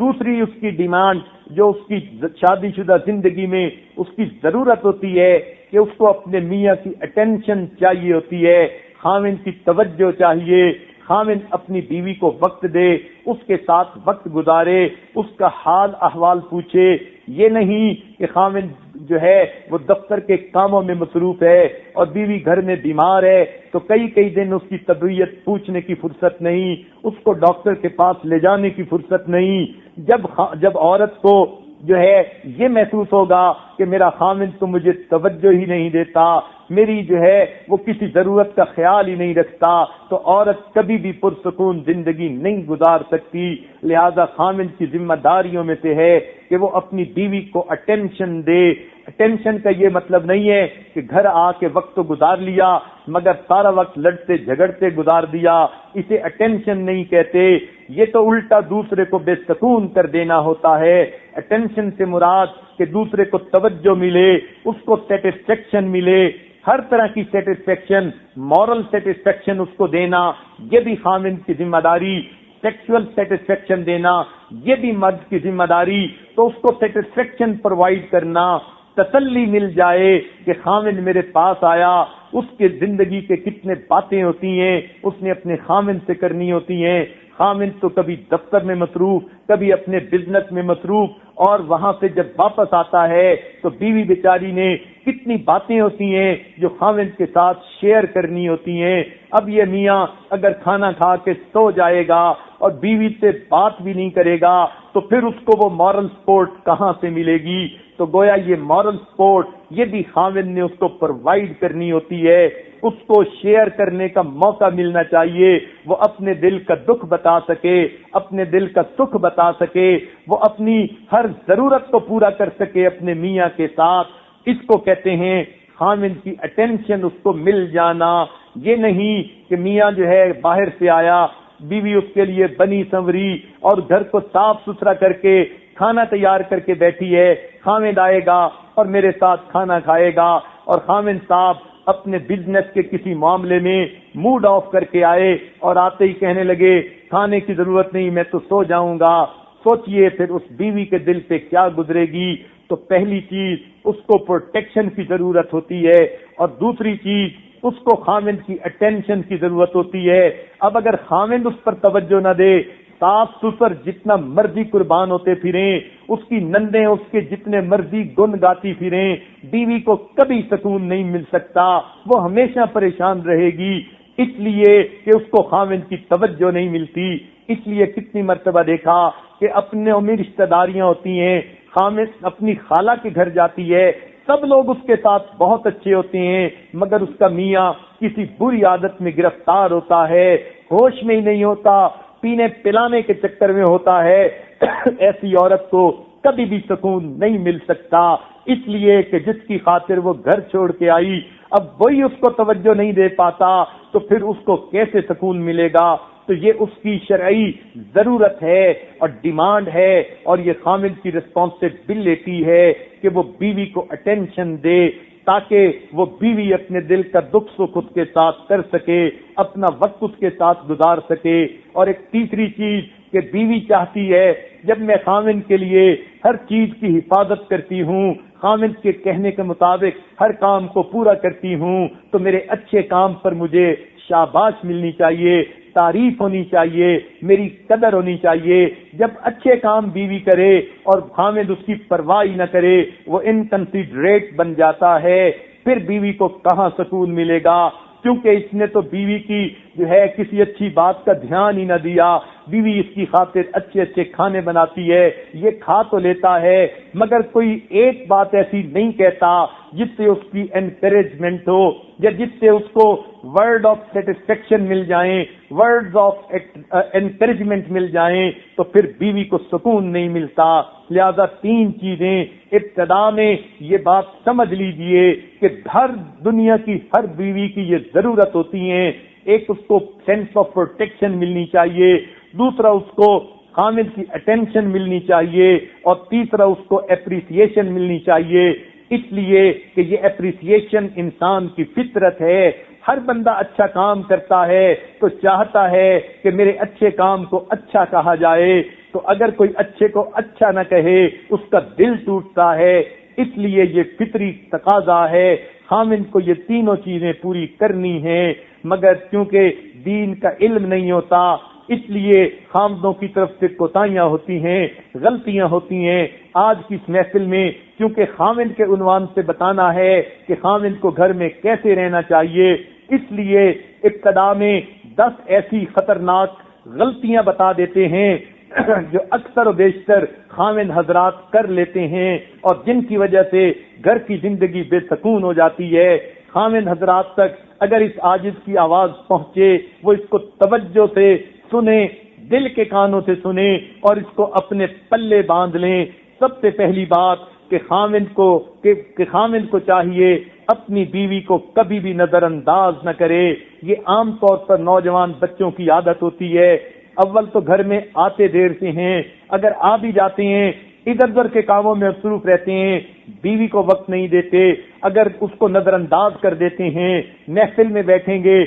دوسری اس کی ڈیمانڈ جو اس کی شادی شدہ زندگی میں اس کی ضرورت ہوتی ہے کہ اس کو اپنے میاں کی اٹینشن چاہیے ہوتی ہے، خاوند کی توجہ چاہیے، خاوند اپنی بیوی کو وقت دے، اس کے ساتھ وقت گزارے، اس کا حال احوال پوچھے، یہ نہیں کہ خاوند جو ہے وہ دفتر کے کاموں میں مصروف ہے اور بیوی گھر میں بیمار ہے تو کئی دن اس کی طبیعت پوچھنے کی فرصت نہیں، اس کو ڈاکٹر کے پاس لے جانے کی فرصت نہیں۔ جب عورت کو جو ہے یہ محسوس ہوگا کہ میرا خاوند تو مجھے توجہ ہی نہیں دیتا، میری جو ہے وہ کسی ضرورت کا خیال ہی نہیں رکھتا، تو عورت کبھی بھی پرسکون زندگی نہیں گزار سکتی۔ لہذا خاوند کی ذمہ داریوں میں سے ہے کہ وہ اپنی بیوی کو اٹینشن دے۔ اٹینشن کا یہ مطلب نہیں ہے کہ گھر آ کے وقت تو گزار لیا مگر سارا وقت لڑتے جھگڑتے گزار دیا، اسے اٹینشن نہیں کہتے، یہ تو الٹا دوسرے کو بے سکون کر دینا ہوتا ہے۔ اٹینشن سے مراد کہ دوسرے کو توجہ ملے، اس کو سیٹسفیکشن ملے، ہر طرح کی سیٹسفیکشن، مورل سیٹسفیکشن اس کو دینا، یہ بھی خاوند کی ذمہ داری۔ سیکشول سیٹسفیکشن دینا یہ بھی مرد کی ذمہ داری، تو اس کو سیٹسفیکشن پرووائڈ کرنا، تسلی مل جائے کہ خاوند میرے پاس آیا، اس کے زندگی کے کتنے باتیں ہوتی ہیں اس نے اپنے خاوند سے کرنی ہوتی ہیں، خاوند تو کبھی دفتر میں مصروف، کبھی اپنے بزنس میں مصروف، اور وہاں سے جب واپس آتا ہے تو بیوی بیچاری نے کتنی باتیں ہوتی ہیں جو خاوند کے ساتھ شیئر کرنی ہوتی ہیں۔ اب یہ میاں اگر کھانا کھا کے سو جائے گا اور بیوی سے بات بھی نہیں کرے گا تو پھر اس کو وہ مورل سپورٹ کہاں سے ملے گی؟ تو گویا یہ مورل سپورٹ یہ بھی خاوند نے اس کو پرووائڈ کرنی ہوتی ہے، اس کو شیئر کرنے کا موقع ملنا چاہیے، وہ اپنے دل کا دکھ بتا سکے، اپنے دل کا سکھ بتا سکے، وہ اپنی ہر ضرورت کو پورا کر سکے اپنے میاں کے ساتھ۔ اس کو کہتے ہیں خاوند کی اٹینشن اس کو مل جانا۔ یہ نہیں کہ میاں جو ہے باہر سے آیا، بیوی اس کے لیے بنی سنوری اور گھر کو صاف ستھرا کر کے کھانا تیار کر کے بیٹھی ہے، خاوند آئے گا اور میرے ساتھ کھانا کھائے گا، اور خاوند صاحب اپنے بزنس کے کسی معاملے میں موڈ آف کر کے آئے اور آتے ہی کہنے لگے کھانے کی ضرورت نہیں، میں تو سو جاؤں گا۔ سوچئے پھر اس بیوی کے دل سے کیا گزرے گی۔ تو پہلی چیز اس کو پروٹیکشن کی ضرورت ہوتی ہے، اور دوسری چیز اس کو خاوند کی اٹینشن کی ضرورت ہوتی ہے۔ اب اگر خاوند اس پر توجہ نہ دے، صاف ستھر جتنا مرضی قربان ہوتے پھریں، اس کی نندیں اس کے جتنے مرضی گن گاتی پھریں، بیوی کو کبھی سکون نہیں مل سکتا، وہ ہمیشہ پریشان رہے گی، اس لیے کہ اس کو خاوند کی توجہ نہیں ملتی۔ اس لیے کتنی مرتبہ دیکھا کہ اپنے میں رشتہ داریاں ہوتی ہیں، خاوند اپنی خالہ کے گھر جاتی ہے، سب لوگ اس کے ساتھ بہت اچھے ہوتے ہیں مگر اس کا میاں کسی بری عادت میں گرفتار ہوتا ہے، ہوش میں ہی نہیں ہوتا، پینے پلانے کے چکر میں ہوتا ہے۔ ایسی عورت کو کبھی بھی سکون نہیں مل سکتا، اس لیے کہ جس کی خاطر وہ گھر چھوڑ کے آئی اب وہی اس کو توجہ نہیں دے پاتا تو پھر اس کو کیسے سکون ملے گا؟ تو یہ اس کی شرعی ضرورت ہے اور ڈیمانڈ ہے، اور یہ خاوند کی ریسپانسبلٹی ہے کہ وہ بیوی کو اٹینشن دے، تاکہ وہ بیوی اپنے دل کا دکھ سکھ اس کے ساتھ کر سکے، اپنا وقت اس کے ساتھ گزار سکے۔ اور ایک تیسری چیز کہ بیوی چاہتی ہے جب میں خاوند کے لیے ہر چیز کی حفاظت کرتی ہوں، خاوند کے کہنے کے مطابق ہر کام کو پورا کرتی ہوں، تو میرے اچھے کام پر مجھے شاباش ملنی چاہیے، تعریف ہونی چاہیے، میری قدر ہونی چاہیے۔ جب اچھے کام بیوی کرے اور خاوند اس کی پرواہ نہ کرے، وہ انکنسیڈریٹ بن جاتا ہے، پھر بیوی کو کہاں سکون ملے گا؟ کیونکہ اس نے تو بیوی کی جو ہے کسی اچھی بات کا دھیان ہی نہ دیا۔ بیوی اس کی خاطر اچھے اچھے کھانے بناتی ہے، یہ کھا تو لیتا ہے، مگر کوئی ایک بات ایسی نہیں کہتا جس سے اس کی انکریجمنٹ ہو، یا جس سے اس کو ورڈ آف سیٹسفیکشن مل جائیں، ورڈز آف انکریجمنٹ مل جائیں، تو پھر بیوی کو سکون نہیں ملتا۔ لہذا تین چیزیں ابتدا میں یہ بات سمجھ لیجئے کہ ہر دنیا کی ہر بیوی کی یہ ضرورت ہوتی ہیں۔ ایک اس کو سینس آف پروٹیکشن ملنی چاہیے، دوسرا اس کو خاوند کی اٹینشن ملنی چاہیے، اور تیسرا اس کو اپریسیشن ملنی چاہیے۔ اس لیے کہ یہ اپریسیشن انسان کی فطرت ہے۔ ہر بندہ اچھا کام کرتا ہے تو چاہتا ہے کہ میرے اچھے کام کو اچھا کہا جائے، تو اگر کوئی اچھے کو اچھا نہ کہے اس کا دل ٹوٹتا ہے۔ اس لیے یہ فطری تقاضا ہے، خاوند کو یہ تینوں چیزیں پوری کرنی ہیں، مگر کیونکہ دین کا علم نہیں ہوتا اس لیے خامدوں کی طرف سے کوتاہیاں ہوتی ہیں، غلطیاں ہوتی ہیں۔ آج کی اس محفل میں کیونکہ خامد کے عنوان سے بتانا ہے کہ خامد کو گھر میں کیسے رہنا چاہیے، اس لیے ابتدا میں 10 ایسی خطرناک غلطیاں بتا دیتے ہیں جو اکثر و بیشتر خامد حضرات کر لیتے ہیں اور جن کی وجہ سے گھر کی زندگی بے سکون ہو جاتی ہے۔ خامد حضرات تک اگر اس عاجز کی آواز پہنچے، وہ اس کو توجہ سے سنیں، دل کے کانوں سے سنیں اور اس کو اپنے پلے باندھ لیں۔ سب سے پہلی بات کہ خامد کو چاہیے اپنی بیوی کو کبھی بھی نظر انداز نہ کرے۔ یہ عام طور پر نوجوان بچوں کی عادت ہوتی ہے، اول تو گھر میں آتے دیر سے ہیں، اگر آ بھی جاتے ہیں ادھر ادھر کے کاموں میں مصروف رہتے ہیں، بیوی کو وقت نہیں دیتے، اگر اس کو نظر انداز کر دیتے ہیں، محفل میں بیٹھیں گے،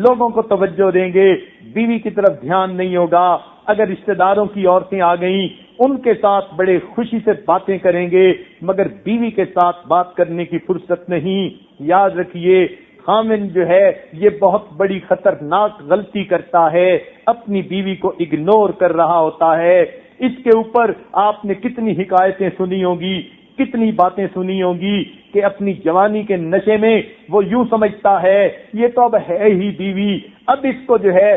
لوگوں کو توجہ دیں گے، بیوی کی طرف دھیان نہیں ہوگا۔ اگر رشتہ داروں کی عورتیں آ گئیں ان کے ساتھ بڑے خوشی سے باتیں کریں گے، مگر بیوی کے ساتھ بات کرنے کی فرصت نہیں۔ یاد رکھیے خامد جو ہے یہ بہت بڑی خطرناک غلطی کرتا ہے، اپنی بیوی کو اگنور کر رہا ہوتا ہے۔ اس کے اوپر آپ نے کتنی حکایتیں سنی ہوگی، کتنی باتیں سنی ہوگی کہ اپنی جوانی کے نشے میں وہ یوں سمجھتا ہے یہ تو اب ہے ہی بیوی، اب اس کو جو ہے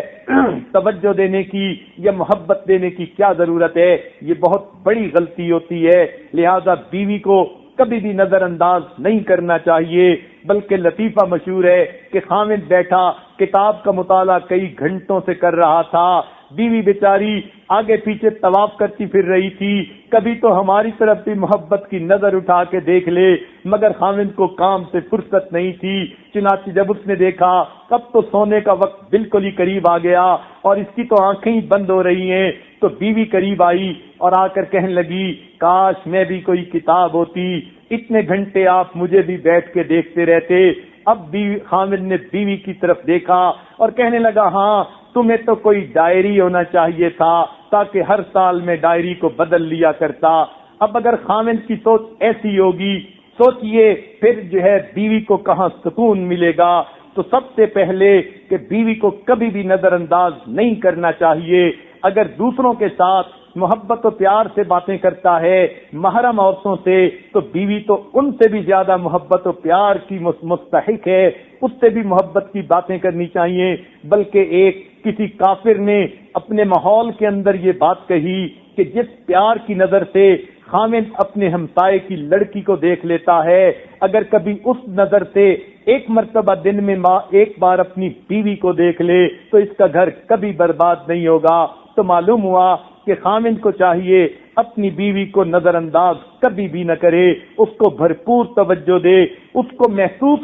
توجہ دینے کی یا محبت دینے کی کیا ضرورت ہے۔ یہ بہت بڑی غلطی ہوتی ہے، لہذا بیوی کو کبھی بھی نظر انداز نہیں کرنا چاہیے۔ بلکہ لطیفہ مشہور ہے کہ خامد بیٹھا کتاب کا مطالعہ کئی گھنٹوں سے کر رہا تھا، بیوی بیچاری آگے پیچھے طواف کرتی پھر رہی تھی، کبھی تو ہماری طرف بھی محبت کی نظر اٹھا کے دیکھ لے، مگر خامد کو کام سے فرصت نہیں تھی۔ چنانچہ جب اس نے دیکھا اب تو سونے کا وقت بالکل ہی قریب آ گیا اور اس کی تو آنکھیں ہی بند ہو رہی ہیں، تو بیوی قریب آئی اور آ کر کہنے لگی کاش میں بھی کوئی کتاب ہوتی، اتنے گھنٹے آپ مجھے بھی بیٹھ کے دیکھتے رہتے۔ اب خامد نے بیوی کی طرف دیکھا اور کہنے لگا ہاں تمہیں تو کوئی ڈائری ہونا چاہیے تھا تاکہ ہر سال میں ڈائری کو بدل لیا کرتا۔ اب اگر خامد کی سوچ ایسی ہوگی، سوچئے پھر جو ہے بیوی کو کہاں سکون ملے گا۔ تو سب سے پہلے کہ بیوی کو کبھی بھی نظر انداز نہیں کرنا چاہیے۔ اگر دوسروں کے ساتھ محبت و پیار سے باتیں کرتا ہے محرم عورتوں سے، تو بیوی تو ان سے بھی زیادہ محبت و پیار کی مستحق ہے، اس سے بھی محبت کی باتیں کرنی چاہیے۔ بلکہ ایک کسی کافر نے اپنے ماحول کے اندر یہ بات کہی کہ جس پیار کی نظر سے خامد اپنے ہمسائے کی لڑکی کو دیکھ لیتا ہے، اگر کبھی اس نظر سے ایک مرتبہ دن میں ایک بار اپنی بیوی کو دیکھ لے تو اس کا گھر کبھی برباد نہیں ہوگا۔ تو معلوم ہوا کہ خامد کو چاہیے اپنی بیوی کو نظر انداز کبھی بھی نہ کرے، اس کو بھرپور توجہ دے، اس کو محسوس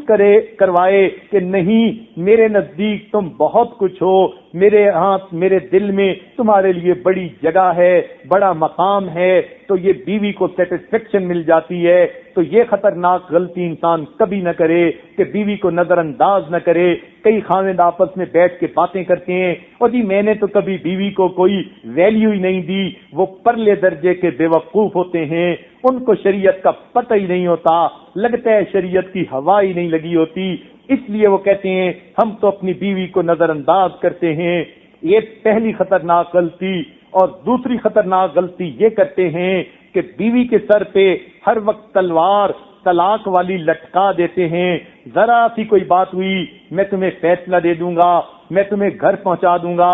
کروائے کہ نہیں، میرے نزدیک تم بہت کچھ ہو، میرے دل میں تمہارے لیے بڑی جگہ ہے، بڑا مقام ہے، تو یہ بیوی کو سیٹسفیکشن مل جاتی ہے۔ تو یہ خطرناک غلطی انسان کبھی نہ کرے کہ بیوی کو نظر انداز نہ کرے۔ کئی خاوند آپس میں بیٹھ کے باتیں کرتے ہیں، اور جی میں نے تو کبھی بیوی کو کوئی ویلیو ہی نہیں دی۔ وہ پرلے درجے کے بے وقوف ہوتے ہیں، ان کو شریعت کا پتہ ہی نہیں ہوتا، لگتا ہے شریعت کی ہوا ہی نہیں لگی ہوتی، اس لیے وہ کہتے ہیں ہم تو اپنی بیوی کو نظر انداز کرتے ہیں۔ یہ پہلی خطرناک غلطی۔ اور دوسری خطرناک غلطی یہ کرتے ہیں کہ بیوی کے سر پہ ہر وقت تلوار طلاق والی لٹکا دیتے ہیں۔ ذرا سی کوئی بات ہوئی، میں تمہیں فیصلہ دے دوں گا، میں تمہیں گھر پہنچا دوں گا،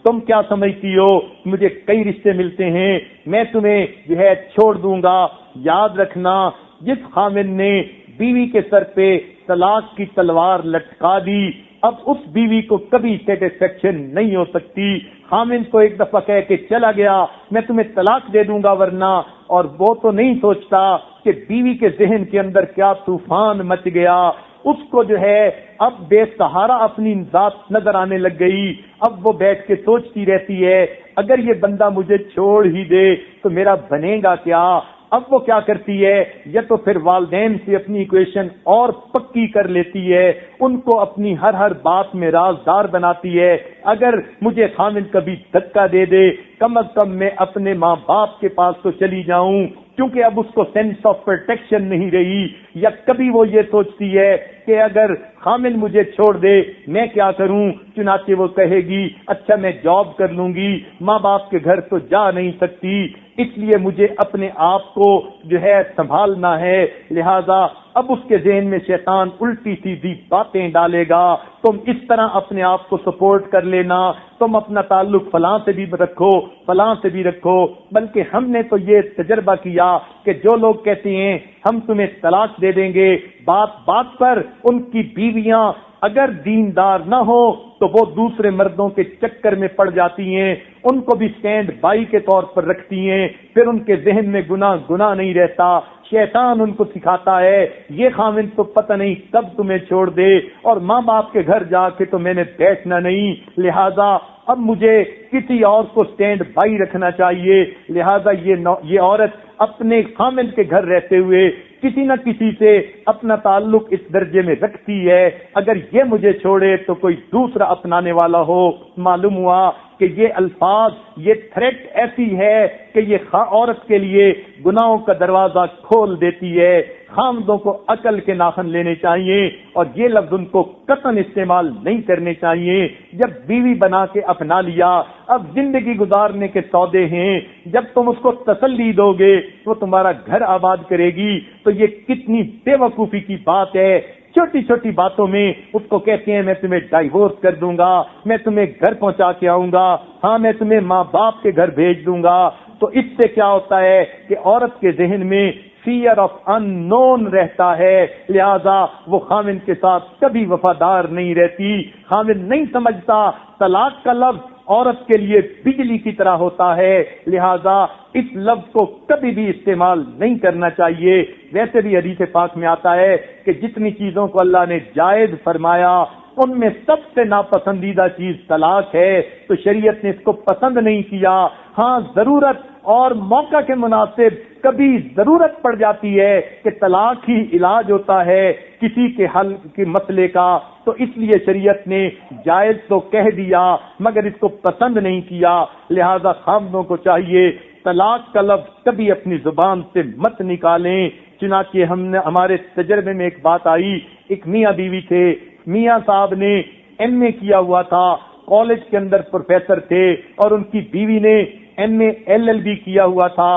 تم کیا سمجھتی ہو، مجھے کئی رشتے ملتے ہیں، میں تمہیں جو ہے چھوڑ دوں گا۔ یاد رکھنا، جس خامن نے بیوی کے سر پہ طلاق کی تلوار لٹکا دی، اب اس بیوی کو کبھی سیٹسفیکشن نہیں ہو سکتی۔ خامن کو ایک دفعہ کہہ کے چلا گیا میں تمہیں طلاق دے دوں گا ورنہ، اور وہ تو نہیں سوچتا کہ بیوی کے ذہن کے اندر کیا طوفان مچ گیا۔ اس کو جو ہے اب بے سہارا اپنی ذات نظر آنے لگ گئی۔ اب وہ بیٹھ کے سوچتی رہتی ہے اگر یہ بندہ مجھے چھوڑ ہی دے تو میرا بنے گا کیا۔ اب وہ کیا کرتی ہے، یا تو پھر والدین سے اپنی ایکویشن اور پکی کر لیتی ہے، ان کو اپنی ہر بات میں رازدار بناتی ہے۔ اگر مجھے خامن کبھی دھکا دے دے، کم از کم میں اپنے ماں باپ کے پاس تو چلی جاؤں، کیونکہ اب اس کو سینس آف پروٹیکشن نہیں رہی۔ یا کبھی وہ یہ سوچتی ہے کہ اگر خامن مجھے چھوڑ دے میں کیا کروں، چنانچہ وہ کہے گی اچھا میں جاب کر لوں گی، ماں باپ کے گھر تو جا نہیں سکتی، اس لیے مجھے اپنے آپ کو جو ہے سنبھالنا ہے۔ لہذا اب اس کے ذہن میں شیطان الٹی سیدھی باتیں ڈالے گا، تم اس طرح اپنے آپ کو سپورٹ کر لینا، تم اپنا تعلق فلاں سے بھی رکھو، فلاں سے بھی رکھو۔ بلکہ ہم نے تو یہ تجربہ کیا کہ جو لوگ کہتے ہیں ہم تمہیں طلاق دے دیں گے، بات بات پر ان کی بیویاں اگر دیندار نہ ہو تو وہ دوسرے مردوں کے چکر میں پڑ جاتی ہیں، ان کو بھی سٹینڈ بائی کے طور پر رکھتی ہیں، پھر ان کے ذہن میں گناہ نہیں رہتا۔ شیطان ان کو سکھاتا ہے یہ خاوند تو پتہ نہیں کب تمہیں چھوڑ دے، اور ماں باپ کے گھر جا کے تو میں نے بیٹھنا نہیں، لہذا اب مجھے کسی اور کو سٹینڈ بائی رکھنا چاہیے۔ لہذا یہ عورت اپنے خامد کے گھر رہتے ہوئے کسی نہ کسی سے اپنا تعلق اس درجے میں رکھتی ہے اگر یہ مجھے چھوڑے تو کوئی دوسرا اپنانے والا ہو۔ معلوم ہوا کہ یہ الفاظ، یہ تھریٹ ایسی ہے کہ یہ عورت کے لیے گناہوں کا دروازہ کھول دیتی ہے۔ خامدوں کو عقل کے ناخن لینے چاہیے اور یہ لفظ ان کو قطعاً استعمال نہیں کرنے چاہیے۔ جب بیوی بنا کے اپنا لیا، اب زندگی گزارنے کے سودے ہیں، جب تم اس کو تسلی دو گے وہ تمہارا گھر آباد کرے گی۔ تو یہ کتنی بے وقوفی کی بات ہے، چھوٹی چھوٹی باتوں میں اس کو کہتے ہیں میں تمہیں ڈائیورس کر دوں گا، میں تمہیں گھر پہنچا کے آؤں گا، ہاں میں تمہیں ماں باپ کے گھر بھیج دوں گا۔ تو اس سے کیا ہوتا ہے کہ عورت کے ذہن میں فیئر آف ان نون رہتا ہے، لہذا وہ خاوند کے ساتھ کبھی وفادار نہیں رہتی۔ خاوند نہیں سمجھتا طلاق کا لفظ عورت کے لیے بجلی کی طرح ہوتا ہے، لہذا اس لفظ کو کبھی بھی استعمال نہیں کرنا چاہیے۔ ویسے بھی حدیث پاک میں آتا ہے کہ جتنی چیزوں کو اللہ نے جائز فرمایا ان میں سب سے ناپسندیدہ چیز طلاق ہے، تو شریعت نے اس کو پسند نہیں کیا۔ ہاں ضرورت اور موقع کے مناسب کبھی ضرورت پڑ جاتی ہے کہ طلاق ہی علاج ہوتا ہے کسی کے حل کے مسئلے کا، تو اس لیے شریعت نے جائز تو کہہ دیا مگر اس کو پسند نہیں کیا۔ لہذا خامدوں کو چاہیے طلاق کا لفظ کبھی اپنی زبان سے مت نکالیں۔ چنانچہ ہمارے تجربے میں ایک بات آئی، ایک میاں بیوی تھے، میاں صاحب نے ایم اے کیا ہوا تھا، کالج کے اندر پروفیسر تھے، اور ان کی بیوی نے ایم اے LLB کیا ہوا تھا۔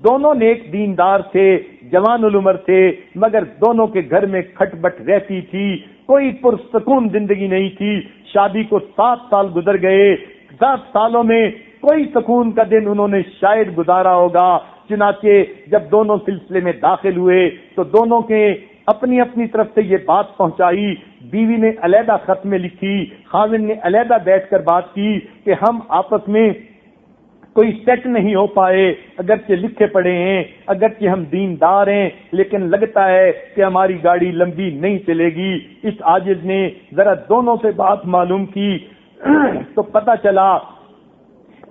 دونوں نیک دیندار تھے، جوان العمر تھے، مگر دونوں کے گھر میں کھٹ بٹ رہتی تھی، کوئی پرسکون زندگی نہیں تھی۔ شادی کو 7 سال گزر گئے، 7 سالوں میں کوئی سکون کا دن انہوں نے شاید گزارا ہوگا۔ چنانچہ جب دونوں سلسلے میں داخل ہوئے تو دونوں کے اپنی اپنی طرف سے یہ بات پہنچائی، بیوی نے علیحدہ خط میں لکھی، خاوند نے علیحدہ بیٹھ کر بات کی کہ ہم آپس میں کوئی سیٹ نہیں ہو پائے، اگرچہ لکھے پڑے ہیں، اگرچہ ہم دیندار ہیں، لیکن لگتا ہے کہ ہماری گاڑی لمبی نہیں چلے گی۔ اس عاجز نے ذرا دونوں سے بات معلوم کی تو پتہ چلا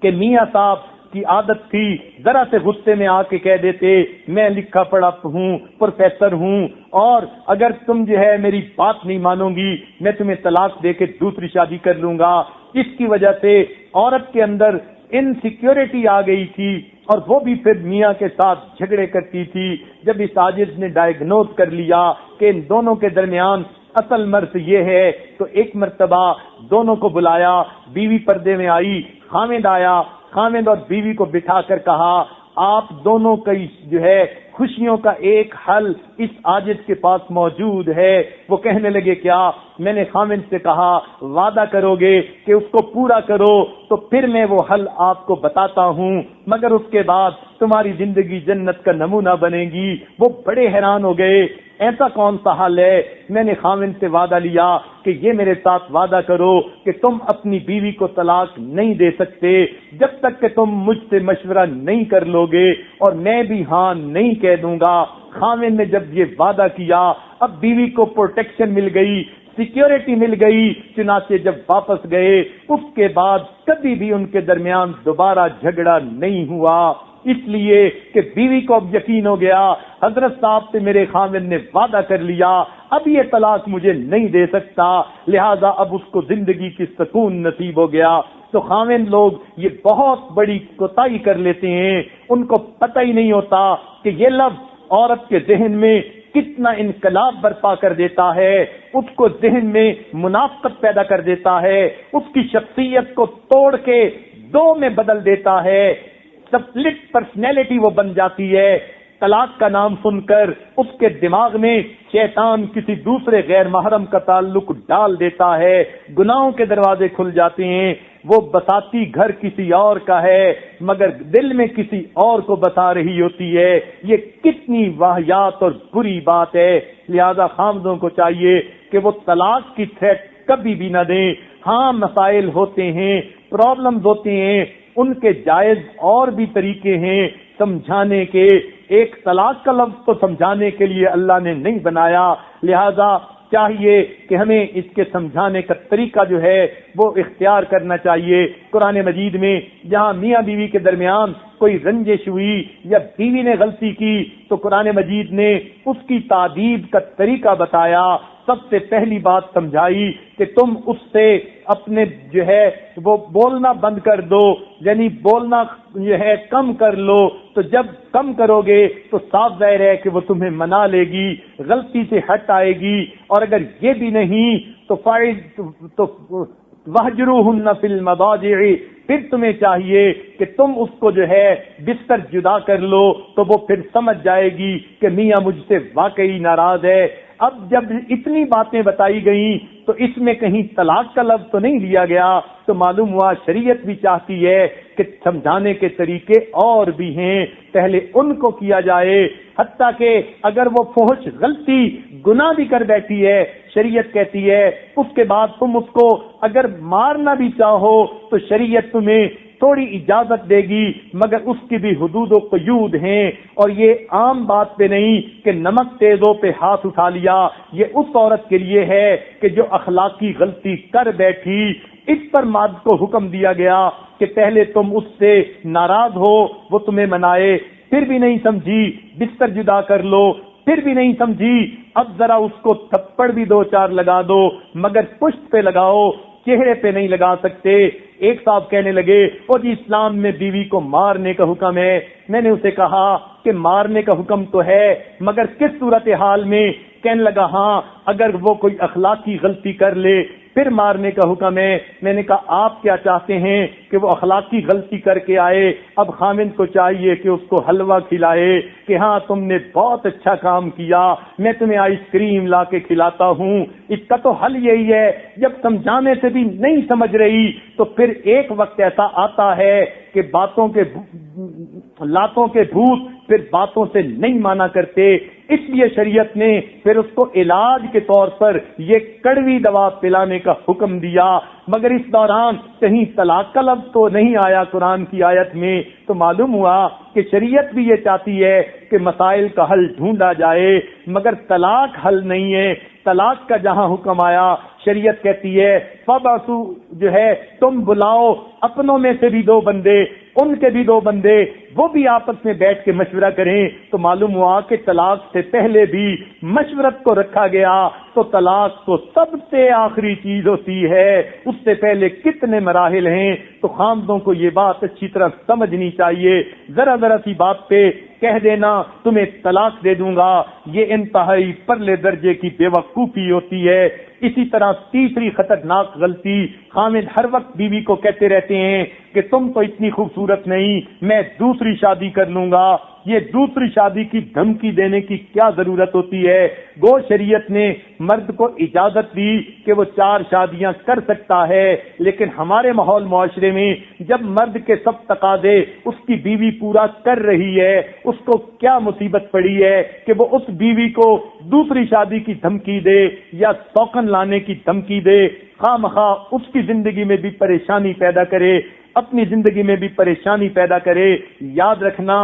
کہ میاں صاحب کی عادت تھی ذرا سے غصے میں آ کے کہہ دیتے میں لکھا پڑھا ہوں، پروفیسر ہوں، اور اگر تم جو ہے میری بات نہیں مانو گی میں تمہیں طلاق دے کے دوسری شادی کر لوں گا۔ اس کی وجہ سے عورت کے اندر انسیکیورٹی آ گئی تھی، اور وہ بھی پھر میاں کے ساتھ جھگڑے کرتی تھی۔ جب اس عاجز نے ڈائگنوز کر لیا کہ ان دونوں کے درمیان اصل مرض یہ ہے، تو ایک مرتبہ دونوں کو بلایا، بیوی پردے میں آئی، خاوند آیا، خاوند اور بیوی کو بٹھا کر کہا آپ دونوں کی جو ہے خوشیوں کا ایک حل اس عاجز کے پاس موجود ہے۔ وہ کہنے لگے کیا؟ میں نے خاوند سے کہا وعدہ کرو گے کہ اس کو پورا کرو تو پھر میں وہ حل آپ کو بتاتا ہوں، مگر اس کے بعد تمہاری زندگی جنت کا نمونہ بنے گی۔ وہ بڑے حیران ہو گئے، ایسا کون سا حل ہے؟ میں نے خاوند سے وعدہ لیا کہ یہ میرے ساتھ وعدہ کرو کہ تم اپنی بیوی کو طلاق نہیں دے سکتے جب تک کہ تم مجھ سے مشورہ نہیں کر لو گے، اور میں بھی ہاں نہیں کہہ دوں گا۔ خاوند نے جب یہ وعدہ کیا، اب بیوی کو پروٹیکشن مل گئی، سیکیورٹی مل گئی، چنانچہ جب واپس گئے اس کے بعد کبھی بھی ان کے درمیان دوبارہ جھگڑا نہیں ہوا، اس لیے کہ بیوی کو اب یقین ہو گیا حضرت صاحب سے میرے خاوند نے وعدہ کر لیا، اب یہ طلاق مجھے نہیں دے سکتا، لہذا اب اس کو زندگی کی سکون نصیب ہو گیا۔ تو خاوند لوگ یہ بہت بڑی کوتاہی کر لیتے ہیں، ان کو پتہ ہی نہیں ہوتا کہ یہ لفظ عورت کے ذہن میں کتنا انقلاب برپا کر دیتا ہے، اس کو ذہن میں منافقت پیدا کر دیتا ہے، اس کی شخصیت کو توڑ کے دو میں بدل دیتا ہے، سپلٹ پرسنالٹی وہ بن جاتی ہے۔ طلاق کا نام سن کر اس کے دماغ میں شیطان کسی دوسرے غیر محرم کا تعلق ڈال دیتا ہے، گناہوں کے دروازے کھل جاتے ہیں، وہ بساتی گھر کسی اور کا ہے مگر دل میں کسی اور کو بتا رہی ہوتی ہے۔ یہ کتنی واہیات اور بری بات ہے۔ لہذا خاوندوں کو چاہیے کہ وہ طلاق کی تھریٹ کبھی بھی نہ دیں۔ ہاں مسائل ہوتے ہیں، پرابلمز ہوتے ہیں، ان کے جائز اور بھی طریقے ہیں سمجھانے کے۔ ایک طلاق کا لفظ تو سمجھانے کے لیے اللہ نے نہیں بنایا، لہذا چاہیے کہ ہمیں اس کے سمجھانے کا طریقہ جو ہے وہ اختیار کرنا چاہیے۔ قرآن مجید میں جہاں میاں بیوی کے درمیان کوئی رنجش ہوئی یا بیوی نے غلطی کی تو قرآن مجید نے اس کی تعدیب کا طریقہ بتایا۔ سب سے پہلی بات سمجھائی کہ تم اس سے اپنے جو ہے وہ بولنا بند کر دو، یعنی بولنا جو ہے کم کر لو، تو جب کم کرو گے تو صاف ظاہر ہے کہ وہ تمہیں منا لے گی، غلطی سے ہٹ آئے گی، اور اگر یہ بھی نہیں تو وَاهْجُرُوهُنَّ فِي الْمَضَاجِعِ، پھر تمہیں چاہیے کہ تم اس کو جو ہے بستر جدا کر لو، تو وہ پھر سمجھ جائے گی کہ میاں مجھ سے واقعی ناراض ہے۔ اب جب اتنی باتیں بتائی گئیں تو اس میں کہیں طلاق کا لفظ تو نہیں لیا گیا، تو معلوم ہوا شریعت بھی چاہتی ہے کہ سمجھانے کے طریقے اور بھی ہیں، پہلے ان کو کیا جائے، حتیٰ کہ اگر وہ فحش غلطی گناہ بھی کر بیٹھی ہے، شریعت کہتی ہے اس کے بعد تم اس کو اگر مارنا بھی چاہو تو شریعت تمہیں تھوڑی اجازت دے گی، مگر اس کی بھی حدود و قیود ہیں، اور یہ عام بات پہ نہیں کہ نمک تیزوں پہ ہاتھ اٹھا لیا، یہ اس عورت کے لیے ہے کہ جو اخلاقی غلطی کر بیٹھی، اس پر مرد کو حکم دیا گیا کہ پہلے تم اس سے ناراض ہو، وہ تمہیں منائے، پھر بھی نہیں سمجھی بستر جدا کر لو، پھر بھی نہیں سمجھی اب ذرا اس کو تھپڑ بھی دو چار لگا دو، مگر پشت پہ لگاؤ، چہرے پہ نہیں لگا سکتے۔ ایک صاحب کہنے لگے وہ جی اسلام میں بیوی کو مارنے کا حکم ہے۔ میں نے اسے کہا کہ مارنے کا حکم تو ہے مگر کس صورتحال میں؟ کہنے لگا ہاں اگر وہ کوئی اخلاقی غلطی کر لے پھر مارنے کا حکم ہے۔ میں نے کہا آپ کیا چاہتے ہیں کہ وہ اخلاقی غلطی کر کے آئے، اب خامند کو چاہیے کہ اس کو حلوہ کھلائے کہ ہاں تم نے بہت اچھا کام کیا، میں تمہیں آئس کریم لا کے کھلاتا ہوں۔ اس کا تو حل یہی ہے، جب سمجھانے سے بھی نہیں سمجھ رہی تو پھر ایک وقت ایسا آتا ہے کہ لاتوں کے بھوت پھر باتوں سے نہیں مانا کرتے، اس لیے شریعت نے پھر اس کو علاج کے طور پر یہ کڑوی دوا پلانے کا حکم دیا، مگر اس دوران کہیں طلاق کا لفظ تو نہیں آیا قرآن کی آیت میں، تو معلوم ہوا کہ شریعت بھی یہ چاہتی ہے کہ مسائل کا حل ڈھونڈا جائے، مگر طلاق حل نہیں ہے۔ طلاق کا جہاں حکم آیا شریعت کہتی ہے فبعثوا، جو ہے تم بلاؤ اپنوں میں سے بھی 2 بندے، ان کے بھی 2 بندے، وہ بھی آپس میں بیٹھ کے مشورہ کریں۔ تو معلوم ہوا کہ طلاق سے پہلے بھی مشورت کو رکھا گیا، تو طلاق تو سب سے آخری چیز ہوتی ہے، اس سے پہلے کتنے مراحل ہیں۔ تو خامدوں کو یہ بات اچھی طرح سمجھنی چاہیے، ذرا سی بات پہ کہہ دینا تمہیں طلاق دے دوں گا، یہ انتہائی پرلے درجے کی بے وقوفی ہوتی ہے۔ اسی طرح تیسری خطرناک غلطی، خامد ہر وقت بیوی کو کہتے رہتے ہیں کہ تم تو اتنی خوبصورت نہیں، میں دوسری شادی کر لوں گا۔ یہ دوسری شادی کی دھمکی دینے کی کیا ضرورت ہوتی ہے؟ گو شریعت نے مرد کو اجازت دی کہ وہ 4 شادیاں کر سکتا ہے، لیکن ہمارے ماحول معاشرے میں جب مرد کے سب تقاضے اس کی بیوی پورا کر رہی ہے، اس کو کیا مصیبت پڑی ہے کہ وہ اس بیوی کو دوسری شادی کی دھمکی دے یا سوکن لانے کی دھمکی دے، خواہ مخواہ اس کی زندگی میں بھی پریشانی پیدا کرے، اپنی زندگی میں بھی پریشانی پیدا کرے۔ یاد رکھنا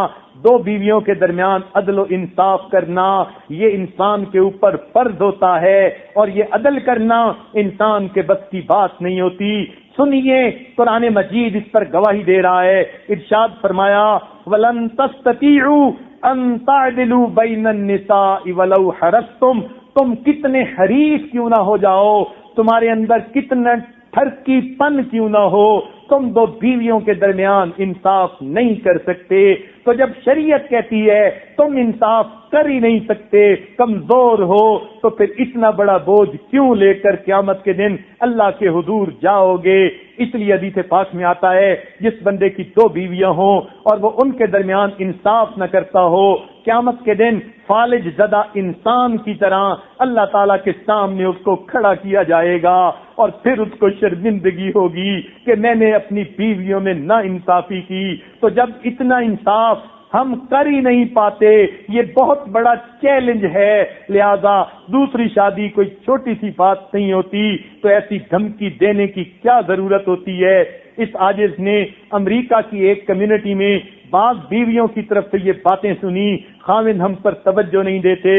2 بیویوں کے درمیان عدل و انصاف کرنا یہ انسان کے اوپر فرض ہوتا ہے، اور یہ عدل کرنا انسان کے بس کی بات نہیں ہوتی۔ سنیے قرآن مجید اس پر گواہی دے رہا ہے، ارشاد فرمایا وَلَن تَسْتَطِيعُوا أَن تَعْدِلُوا بَيْنَ النِّسَاءِ وَلَوْ حَرَصْتُمْ، تم کتنے حریص کیوں نہ ہو جاؤ، تمہارے اندر کتنا ٹھرکی پن کیوں نہ ہو، تم 2 بیویوں کے درمیان انصاف نہیں کر سکتے۔ تو جب شریعت کہتی ہے تم انصاف کر ہی نہیں سکتے، کمزور ہو، تو پھر اتنا بڑا بوجھ کیوں لے کر قیامت کے دن اللہ کے حضور جاؤ گے؟ اس لیے حدیث پاک میں آتا ہے جس بندے کی 2 بیویاں ہوں اور وہ ان کے درمیان انصاف نہ کرتا ہو، قیامت کے دن فالج زدہ انسان کی طرح اللہ تعالیٰ کے سامنے اس کو کھڑا کیا جائے گا، اور پھر اس کو شرمندگی ہوگی کہ میں نے اپنی بیویوں میں نا انصافی کی۔ تو جب اتنا انصاف ہم کر ہی نہیں پاتے، یہ بہت بڑا چیلنج ہے، لہذا دوسری شادی کوئی چھوٹی سی بات نہیں ہوتی، تو ایسی دھمکی دینے کی کیا ضرورت ہوتی ہے؟ اس عاجز نے امریکہ کی ایک کمیونٹی میں بعض بیویوں کی طرف سے یہ باتیں سنی، خاوند ہم پر توجہ نہیں دیتے،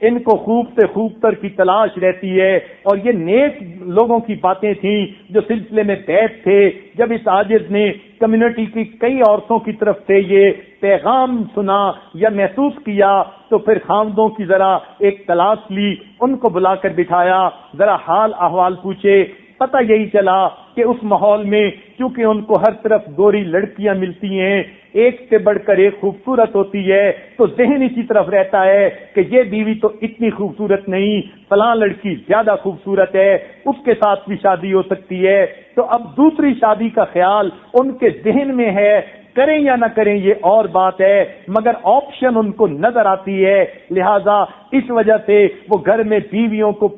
ان کو خوب سے خوب تر کی تلاش رہتی ہے، اور یہ نیک لوگوں کی باتیں تھیں جو سلسلے میں بیٹھ تھے۔ جب اس عاجز نے کمیونٹی کی کئی عورتوں کی طرف سے یہ پیغام سنا یا محسوس کیا، تو پھر خاوندوں کی ذرا ایک تلاش لی، ان کو بلا کر بٹھایا، ذرا حال احوال پوچھے۔ پتہ یہی چلا کہ اس ماحول میں چونکہ ان کو ہر طرف گوری لڑکیاں ملتی ہیں، ایک سے بڑھ کر ایک خوبصورت ہوتی ہے، تو ذہن اسی طرف رہتا ہے کہ یہ بیوی تو اتنی خوبصورت نہیں، فلاں لڑکی زیادہ خوبصورت ہے، اس کے ساتھ بھی شادی ہو سکتی ہے۔ تو اب دوسری شادی کا خیال ان کے ذہن میں ہے، کریں یا نہ کریں یہ اور بات ہے، مگر آپشن ان کو نظر آتی ہے، لہذا اس وجہ سے وہ گھر میں بیویوں کو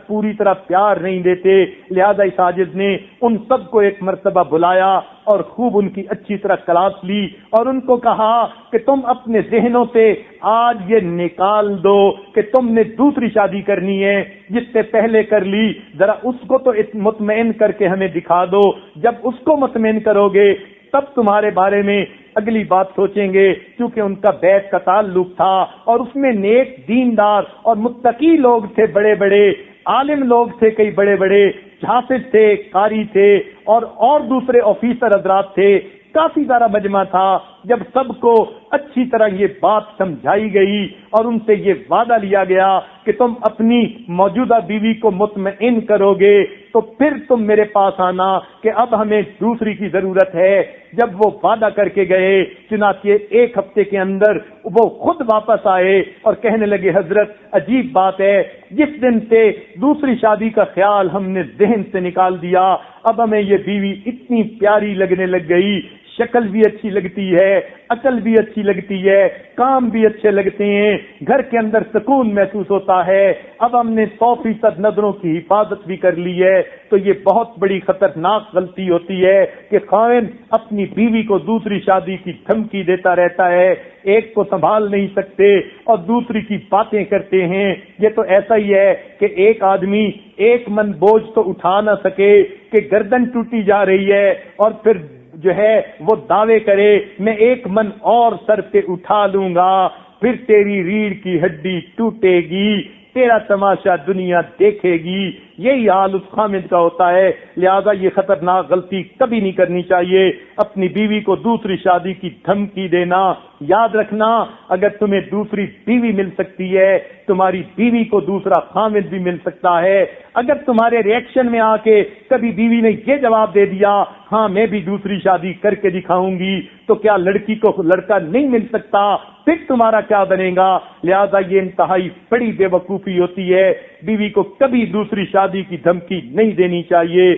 پوری طرح پیار نہیں دیتے۔ لہذا اس عاجز نے ان سب کو ایک مرتبہ بلایا اور خوب ان کی اچھی طرح کلاس لی، اور ان کو کہا کہ تم اپنے ذہنوں سے آج یہ نکال دو کہ تم نے دوسری شادی کرنی ہے، جس سے پہلے کر لی ذرا اس کو تو مطمئن کر کے ہمیں دکھا دو، جب اس کو مطمئن کرو گے تب تمہارے بارے میں اگلی بات سوچیں گے، کیونکہ ان کا بیت کا تعلق تھا اور اس میں نیک دیندار اور متقی لوگ تھے، بڑے بڑے عالم لوگ تھے، کئی بڑے بڑے حافظ تھے، قاری تھے، اور دوسرے آفیسر حضرات تھے، کافی سارا مجمع تھا۔ جب سب کو اچھی طرح یہ بات سمجھائی گئی اور ان سے یہ وعدہ لیا گیا کہ تم اپنی موجودہ بیوی کو مطمئن کرو گے تو پھر تم میرے پاس آنا کہ اب ہمیں دوسری کی ضرورت ہے۔ جب وہ وعدہ کر کے گئے، چنانچہ 1 ہفتے کے اندر وہ خود واپس آئے اور کہنے لگے حضرت عجیب بات ہے، جس دن سے دوسری شادی کا خیال ہم نے ذہن سے نکال دیا، اب ہمیں یہ بیوی اتنی پیاری لگنے لگ گئی، شکل بھی اچھی لگتی ہے، عقل بھی اچھی لگتی ہے، کام بھی اچھے لگتے ہیں، گھر کے اندر سکون محسوس ہوتا ہے، اب ہم نے 100% نظروں کی حفاظت بھی کر لی ہے، تو یہ بہت بڑی خطرناک غلطی ہوتی ہے کہ خاوند اپنی بیوی کو دوسری شادی کی دھمکی دیتا رہتا ہے، ایک کو سنبھال نہیں سکتے اور دوسری کی باتیں کرتے ہیں۔ یہ تو ایسا ہی ہے کہ ایک آدمی ایک من بوجھ تو اٹھا نہ سکے کہ گردن ٹوٹی جا رہی ہے اور پھر جو ہے وہ دعوے کرے میں 1 من اور سر پہ اٹھا لوں گا، پھر تیری ریڑھ کی ہڈی ٹوٹے گی، تیرا تماشا دنیا دیکھے گی۔ یہی حال اس خامد کا ہوتا ہے، لہذا یہ خطرناک غلطی کبھی نہیں کرنی چاہیے، اپنی بیوی کو دوسری شادی کی دھمکی دینا۔ یاد رکھنا، اگر تمہیں دوسری بیوی مل سکتی ہے، تمہاری بیوی کو دوسرا خامد بھی مل سکتا ہے۔ اگر تمہارے ریئیکشن میں آ کے کبھی بیوی نے یہ جواب دے دیا ہاں میں بھی دوسری شادی کر کے دکھاؤں گی، تو کیا لڑکی کو لڑکا نہیں مل سکتا؟ پھر تمہارا کیا بنے گا؟ لہذا یہ انتہائی بڑی بے وقوفی ہوتی ہے، بیوی کو کبھی دوسری شادی کی دھمکی نہیں دینی چاہیے۔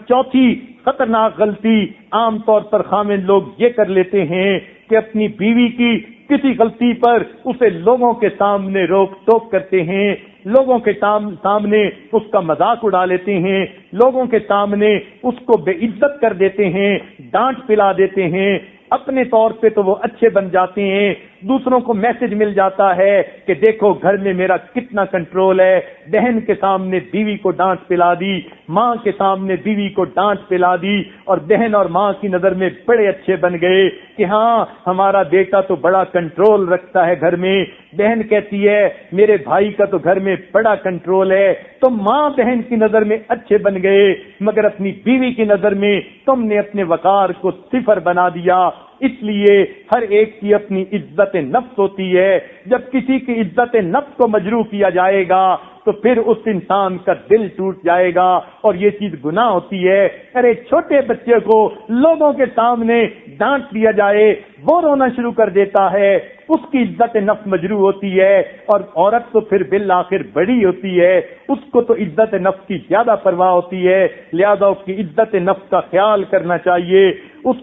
چوتھی خطرناک غلطی عام طور پر خامد لوگ یہ کر لیتے ہیں کہ اپنی بیوی کی کسی غلطی پر اسے لوگوں کے سامنے روک ٹوک کرتے ہیں، لوگوں کے سامنے اس کا مذاق اڑا لیتے ہیں، لوگوں کے سامنے اس کو بے عزت کر دیتے ہیں، ڈانٹ پلا دیتے ہیں۔ اپنے طور پہ تو وہ اچھے بن جاتے ہیں، دوسروں کو میسج مل جاتا ہے کہ دیکھو گھر میں میرا کتنا کنٹرول ہے، بہن کے سامنے بیوی کو ڈانٹ پلا دی، ماں کے سامنے بیوی کو ڈانٹ پلا دی، اور بہن اور ماں کی نظر میں بڑے اچھے بن گئے کہ ہاں ہمارا بیٹا تو بڑا کنٹرول رکھتا ہے گھر میں۔ بہن کہتی ہے میرے بھائی کا تو گھر میں بڑا کنٹرول ہے، تو ماں بہن کی نظر میں اچھے بن گئے، مگر اپنی بیوی کی نظر میں تم نے اپنے وقار کو صفر بنا دیا۔ اس لیے ہر ایک کی اپنی عزت نفس ہوتی ہے، جب کسی کی عزت نفس کو مجروح کیا جائے گا تو پھر اس انسان کا دل ٹوٹ جائے گا، اور یہ چیز گناہ ہوتی ہے۔ ارے چھوٹے بچے کو لوگوں کے سامنے ڈانٹ دیا جائے، وہ رونا شروع کر دیتا ہے، اس کی عزت نفس مجروح ہوتی ہے، اور عورت تو پھر بالآخر بڑی ہوتی ہے، اس کو تو عزت نفس کی زیادہ پرواہ ہوتی ہے، لہذا اس کی عزت نفس کا خیال کرنا چاہیے، اس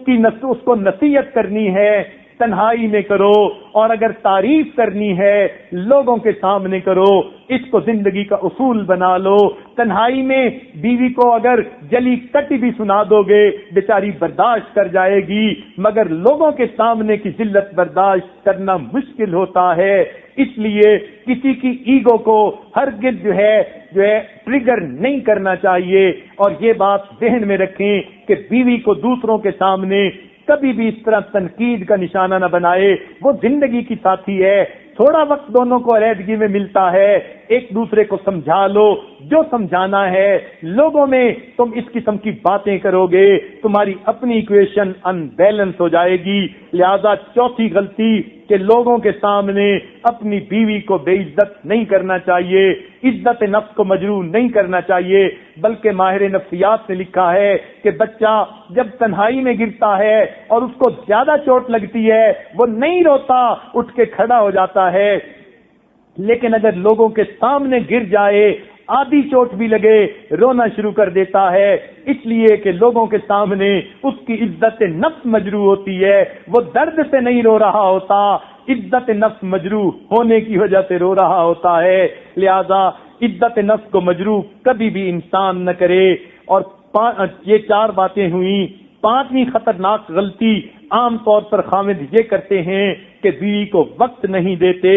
کو نصیحت کرنی ہے، تنہائی میں کرو، اور اگر تعریف کرنی ہے لوگوں کے سامنے کرو، اس کو زندگی کا اصول بنا لو۔ تنہائی میں بیوی کو اگر جلی کٹی بھی سنا دو گے بیچاری برداشت کر جائے گی، مگر لوگوں کے سامنے کی ذلت برداشت کرنا مشکل ہوتا ہے۔ اس لیے کسی کی ایگو کو ہرگز جو ہے ٹریگر نہیں کرنا چاہیے، اور یہ بات ذہن میں رکھیں کہ بیوی کو دوسروں کے سامنے کبھی بھی اس طرح تنقید کا نشانہ نہ بنائے، وہ زندگی کی ساتھی ہے، تھوڑا وقت دونوں کو علیحدگی میں ملتا ہے، ایک دوسرے کو سمجھا لو، جو سمجھانا ہے۔ لوگوں میں تم اس قسم کی باتیں کرو گے تمہاری اپنی ایکویشن ان بیلنس ہو جائے گی۔ لہذا چوتھی غلطی کہ لوگوں کے سامنے اپنی بیوی کو بے عزت نہیں کرنا چاہیے، عزت نفس کو مجروح نہیں کرنا چاہیے، بلکہ ماہر نفسیات نے لکھا ہے کہ بچہ جب تنہائی میں گرتا ہے اور اس کو زیادہ چوٹ لگتی ہے وہ نہیں روتا، اٹھ کے کھڑا ہو جاتا ہے، لیکن اگر لوگوں کے سامنے گر جائے آدھی چوٹ بھی لگے رونا شروع کر دیتا ہے، اس لیے کہ لوگوں کے سامنے اس کی عزت نفس مجروح ہوتی ہے، وہ درد سے نہیں رو رہا ہوتا، عزت نفس مجروح ہونے کی وجہ سے رو رہا ہوتا ہے۔ لہذا عزت نفس کو مجروح کبھی بھی انسان نہ کرے۔ اور یہ 4 باتیں ہوئیں۔ 5ویں خطرناک غلطی عام طور پر خامد یہ کرتے ہیں کہ بیوی کو وقت نہیں دیتے،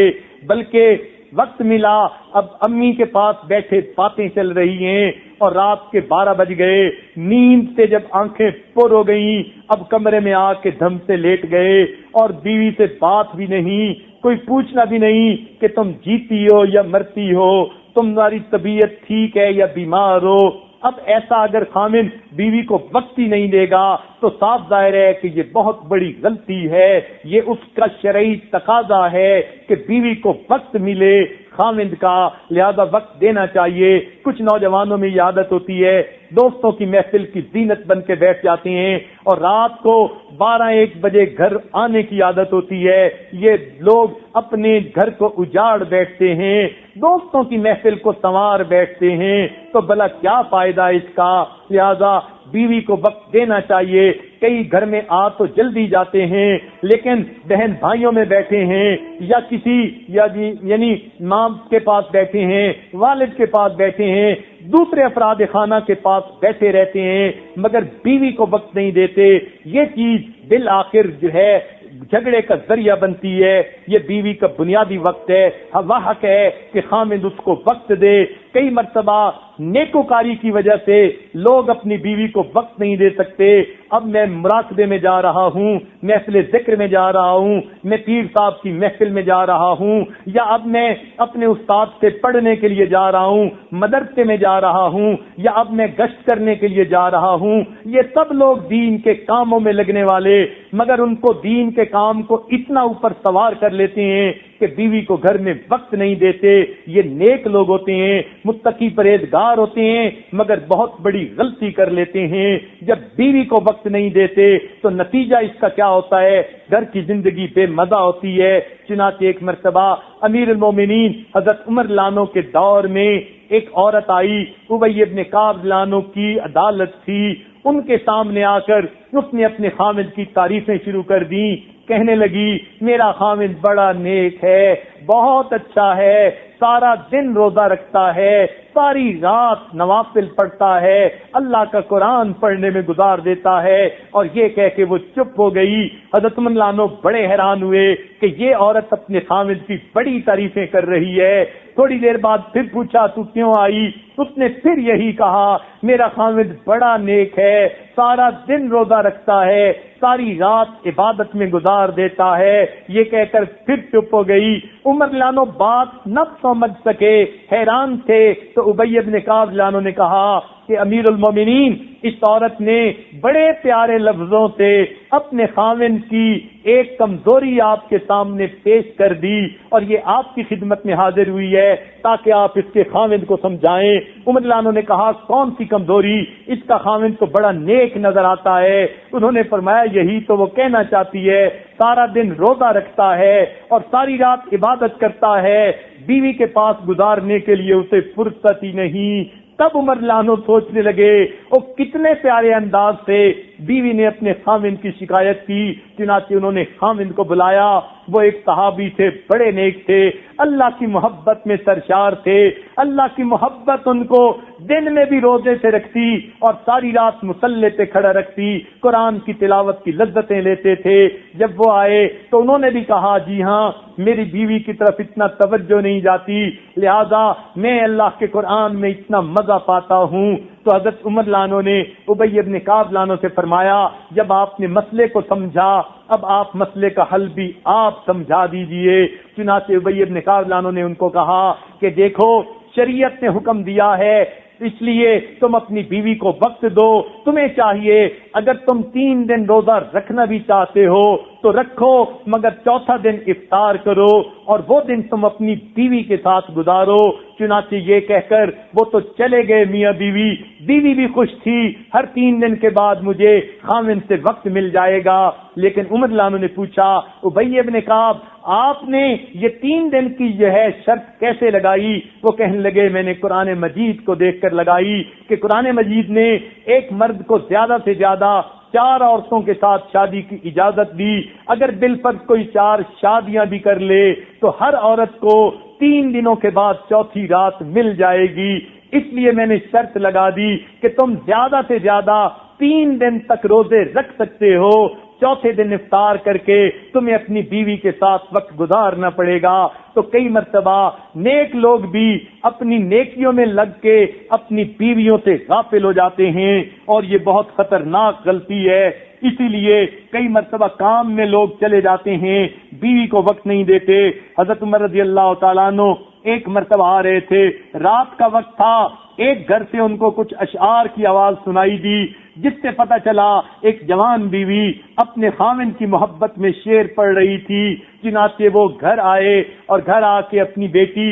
بلکہ وقت ملا، اب امی کے پاس بیٹھے باتیں چل رہی ہیں اور رات کے 12 بج گئے، نیند سے جب آنکھیں پر ہو گئیں، اب کمرے میں آ کے دھم سے لیٹ گئے، اور بیوی سے بات بھی نہیں، کوئی پوچھنا بھی نہیں کہ تم جیتی ہو یا مرتی ہو، تمہاری طبیعت ٹھیک ہے یا بیمار ہو۔ اب ایسا اگر خامن بیوی کو وقت ہی نہیں دے گا تو صاف ظاہر ہے کہ یہ بہت بڑی غلطی ہے، یہ اس کا شرعی تقاضا ہے کہ بیوی کو وقت ملے خامند کا، لہذا وقت دینا چاہیے۔ کچھ نوجوانوں میں یہ عادت ہوتی ہے، دوستوں کی محفل کی زینت بن کے بیٹھ جاتے ہیں اور رات کو 12-1 بجے گھر آنے کی عادت ہوتی ہے، یہ لوگ اپنے گھر کو اجاڑ بیٹھتے ہیں، دوستوں کی محفل کو سنوار بیٹھتے ہیں، تو بھلا کیا فائدہ اس کا؟ لہذا بیوی کو وقت دینا چاہیے. کئی گھر میں آ تو جلدی جاتے ہیں لیکن بہن بھائیوں میں بیٹھے ہیں یا کسی یعنی ماں کے پاس بیٹھے ہیں, والد کے پاس بیٹھے ہیں, دوسرے افراد خانہ کے پاس بیٹھے رہتے ہیں مگر بیوی کو وقت نہیں دیتے. یہ چیز بالآخر جو ہے جھگڑے کا ذریعہ بنتی ہے. یہ بیوی کا بنیادی وقت ہے, حق ہے کہ خامند اس کو وقت دے. کئی مرتبہ نیکوکاری کی وجہ سے لوگ اپنی بیوی کو وقت نہیں دے سکتے. اب میں مراقبے میں جا رہا ہوں, محفل ذکر میں جا رہا ہوں, میں پیر صاحب کی محفل میں جا رہا ہوں, یا اب میں اپنے استاد سے پڑھنے کے لیے جا رہا ہوں, مدرسے میں جا رہا ہوں, یا اب میں گشت کرنے کے لیے جا رہا ہوں. یہ سب لوگ دین کے کاموں میں لگنے والے مگر ان کو دین کے کام کو اتنا اوپر سوار کر لیتے ہیں کہ بیوی کو گھر میں وقت نہیں دیتے. یہ نیک لوگ ہوتے ہیں, متقی پرہیزگار ہوتے ہیں مگر بہت بڑی غلطی کر لیتے ہیں. جب بیوی کو وقت نہیں دیتے تو نتیجہ اس کا کیا ہوتا ہے؟ گھر کی زندگی بے مزہ ہوتی ہے. چنانچہ ایک مرتبہ امیر المومنین حضرت عمر لانو کے دور میں ایک عورت آئی, ابی ابن کعب لانو کی عدالت تھی. ان کے سامنے آ کر اس نے اپنے خامد کی تعریفیں شروع کر دیں. کہنے لگی میرا خامد بڑا نیک ہے, بہت اچھا ہے, سارا دن روزہ رکھتا ہے, ساری رات نوافل پڑھتا ہے, اللہ کا قرآن پڑھنے میں گزار دیتا ہے. اور یہ کہہ کے وہ چپ ہو گئی. حضرت عمر لانو بڑے حیران ہوئے کہ یہ عورت اپنے خامد کی بڑی تعریفیں کر رہی ہے. تھوڑی دیر بعد پھر پوچھا تو کیوں آئی؟ اس نے پھر یہی کہا میرا خامد بڑا نیک ہے, سارا دن روزہ رکھتا ہے, ساری رات عبادت میں گزار دیتا ہے. یہ کہہ کر پھر چپ ہو گئی. عمر لانو بات نہ سمجھ سکے, حیران تھے. تو ابی ابن کعب لانو نے کہا کہ امیر المومنین, اس عورت نے بڑے پیارے لفظوں سے اپنے خاوند کی ایک کمزوری آپ کے سامنے پیش کر دی اور یہ آپ کی خدمت میں حاضر ہوئی ہے تاکہ آپ اس کے خاوند کو سمجھائیں. عمر لانو نے کہا کون سی کمزوری؟ اس کا خاوند تو بڑا نیک نظر آتا ہے. انہوں نے فرمایا یہی تو وہ کہنا چاہتی ہے, سارا دن روزہ رکھتا ہے اور ساری رات عبادت کرتا ہے, بیوی کے پاس گزارنے کے لیے اسے فرصت ہی نہیں. تب عمر لانو سوچنے لگے وہ کتنے پیارے انداز سے بیوی نے اپنے خاوند کی شکایت کی. چنانچہ انہوں نے خاوند کو بلایا. وہ ایک صحابی تھے, بڑے نیک تھے, اللہ کی محبت میں سرشار تھے. اللہ کی محبت ان کو دن میں بھی روزے سے رکھتی اور ساری رات مصلی پہ کھڑا رکھتی, قرآن کی تلاوت کی لذتیں لیتے تھے. جب وہ آئے تو انہوں نے بھی کہا جی ہاں میری بیوی کی طرف اتنا توجہ نہیں جاتی, لہذا میں اللہ کے قرآن میں اتنا مزہ پاتا ہوں. تو حضرت عمر لانو نے ابی ابن کعب لانو سے فرمایا جب آپ نے مسئلے کو سمجھا اب آپ مسئلے کا حل بھی آپ سمجھا دیجئے. چنانچہ ابی ابن کعب لانو نے ان کو کہا کہ دیکھو شریعت نے حکم دیا ہے اس لیے تم اپنی بیوی کو وقت دو. تمہیں چاہیے اگر تم 3 دن روزہ رکھنا بھی چاہتے ہو تو رکھو مگر چوتھا دن افطار کرو اور وہ دن تم اپنی بیوی کے ساتھ گزارو. چنانچہ یہ کہہ کر وہ تو چلے گئے میاں بیوی. بیوی بھی خوش تھی, ہر 3 دن کے بعد مجھے خاوند سے وقت مل جائے گا. لیکن عمر لانو نے پوچھا ابی ابن کعب آپ نے یہ 3 دن کی جو ہے شرط کیسے لگائی؟ وہ کہنے لگے میں نے قرآن مجید کو دیکھ کر لگائی کہ قرآن مجید نے ایک مرد کو زیادہ سے زیادہ 4 عورتوں کے ساتھ شادی کی اجازت دی. اگر بالفرض کوئی 4 شادیاں بھی کر لے تو ہر عورت کو 3 دنوں کے بعد چوتھی رات مل جائے گی. اس لیے میں نے شرط لگا دی کہ تم زیادہ سے زیادہ 3 دن تک روزے رکھ سکتے ہو, چوتھے دن افطار کر کے تمہیں اپنی بیوی کے ساتھ وقت گزارنا پڑے گا. تو کئی مرتبہ نیک لوگ بھی اپنی نیکیوں میں لگ کے اپنی بیویوں سے غافل ہو جاتے ہیں اور یہ بہت خطرناک غلطی ہے. اسی لیے کئی مرتبہ کام میں لوگ چلے جاتے ہیں, بیوی کو وقت نہیں دیتے. حضرت عمر رضی اللہ تعالیٰ عنہ ایک مرتبہ آ رہے تھے, رات کا وقت تھا, ایک گھر سے ان کو کچھ اشعار کی آواز سنائی دی جس سے پتہ چلا ایک جوان بیوی اپنے خاوند کی محبت میں شعر پڑھ رہی تھی. چنانچہ وہ گھر آئے اور گھر آ کے اپنی بیٹی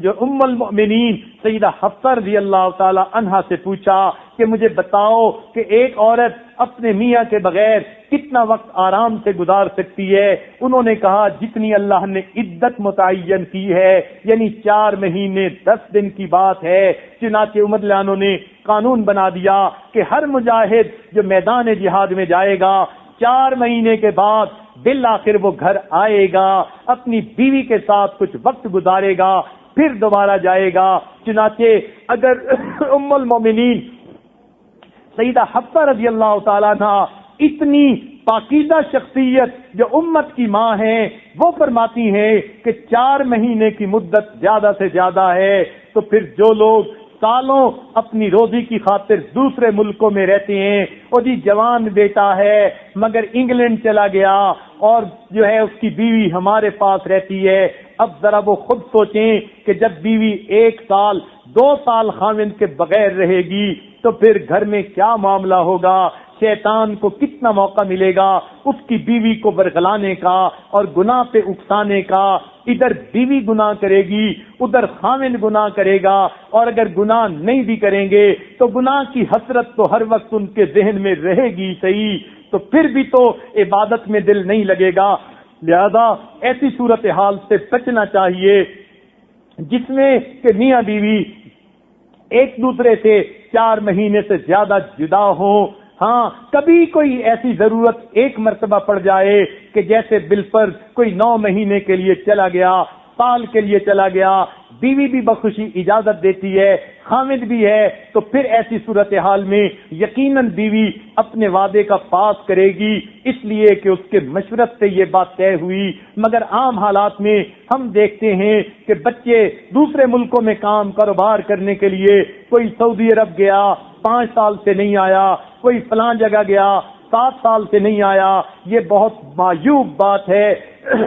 جو ام المؤمنین سیدہ حفصہ رضی اللہ تعالی عنہا سے پوچھا کہ مجھے بتاؤ کہ ایک عورت اپنے میاں کے بغیر کتنا وقت آرام سے گزار سکتی ہے؟ انہوں نے کہا جتنی اللہ نے عدت متعین کی ہے، یعنی 4 مہینے 10 دن کی بات ہے۔ چنانچہ عمر لانوں نے قانون بنا دیا کہ ہر مجاہد جو میدان جہاد میں جائے گا 4 مہینے کے بعد بالآخر وہ گھر آئے گا، اپنی بیوی کے ساتھ کچھ وقت گزارے گا، پھر دوبارہ جائے گا۔ چنانچہ اگر ام المومنین سیدہ حفصہ رضی اللہ تعالیٰ عنہ، اتنی پاکیزہ شخصیت جو امت کی ماں ہیں، وہ فرماتی ہیں کہ 4 مہینے کی مدت زیادہ سے زیادہ ہے، تو پھر جو لوگ سالوں اپنی روزی کی خاطر دوسرے ملکوں میں رہتے ہیں، وہ جی جوان بیٹا ہے مگر انگلینڈ چلا گیا اور جو ہے اس کی بیوی ہمارے پاس رہتی ہے، اب ذرا وہ خود سوچیں کہ جب بیوی 1 سال 2 سال خاوند کے بغیر رہے گی تو پھر گھر میں کیا معاملہ ہوگا، شیطان کو کتنا موقع ملے گا اس کی بیوی کو برگلانے کا اور گناہ پہ اکسانے کا۔ ادھر بیوی گناہ کرے گی، ادھر خاوند گناہ کرے گا، اور اگر گناہ نہیں بھی کریں گے تو گناہ کی حسرت تو ہر وقت ان کے ذہن میں رہے گی صحیح، تو پھر بھی تو عبادت میں دل نہیں لگے گا۔ لہذا ایسی صورتحال سے بچنا چاہیے جس میں کہ میاں بیوی ایک دوسرے سے 4 مہینے سے زیادہ جدا ہوں۔ ہاں کبھی کوئی ایسی ضرورت ایک مرتبہ پڑ جائے کہ جیسے بالفرض کوئی 9 مہینے کے لیے چلا گیا، سال کے لیے چلا گیا، بیوی بھی بخوشی اجازت دیتی ہے، خامد بھی ہے، تو پھر ایسی صورتحال میں یقیناً بیوی اپنے وعدے کا پاس کرے گی، اس لیے کہ اس کے مشورت سے یہ بات طے ہوئی۔ مگر عام حالات میں ہم دیکھتے ہیں کہ بچے دوسرے ملکوں میں کام کاروبار کرنے کے لیے، کوئی سعودی عرب گیا 5 سال سے نہیں آیا، کوئی فلاں جگہ گیا 7 سال سے نہیں آیا، یہ بہت معیوب بات ہے،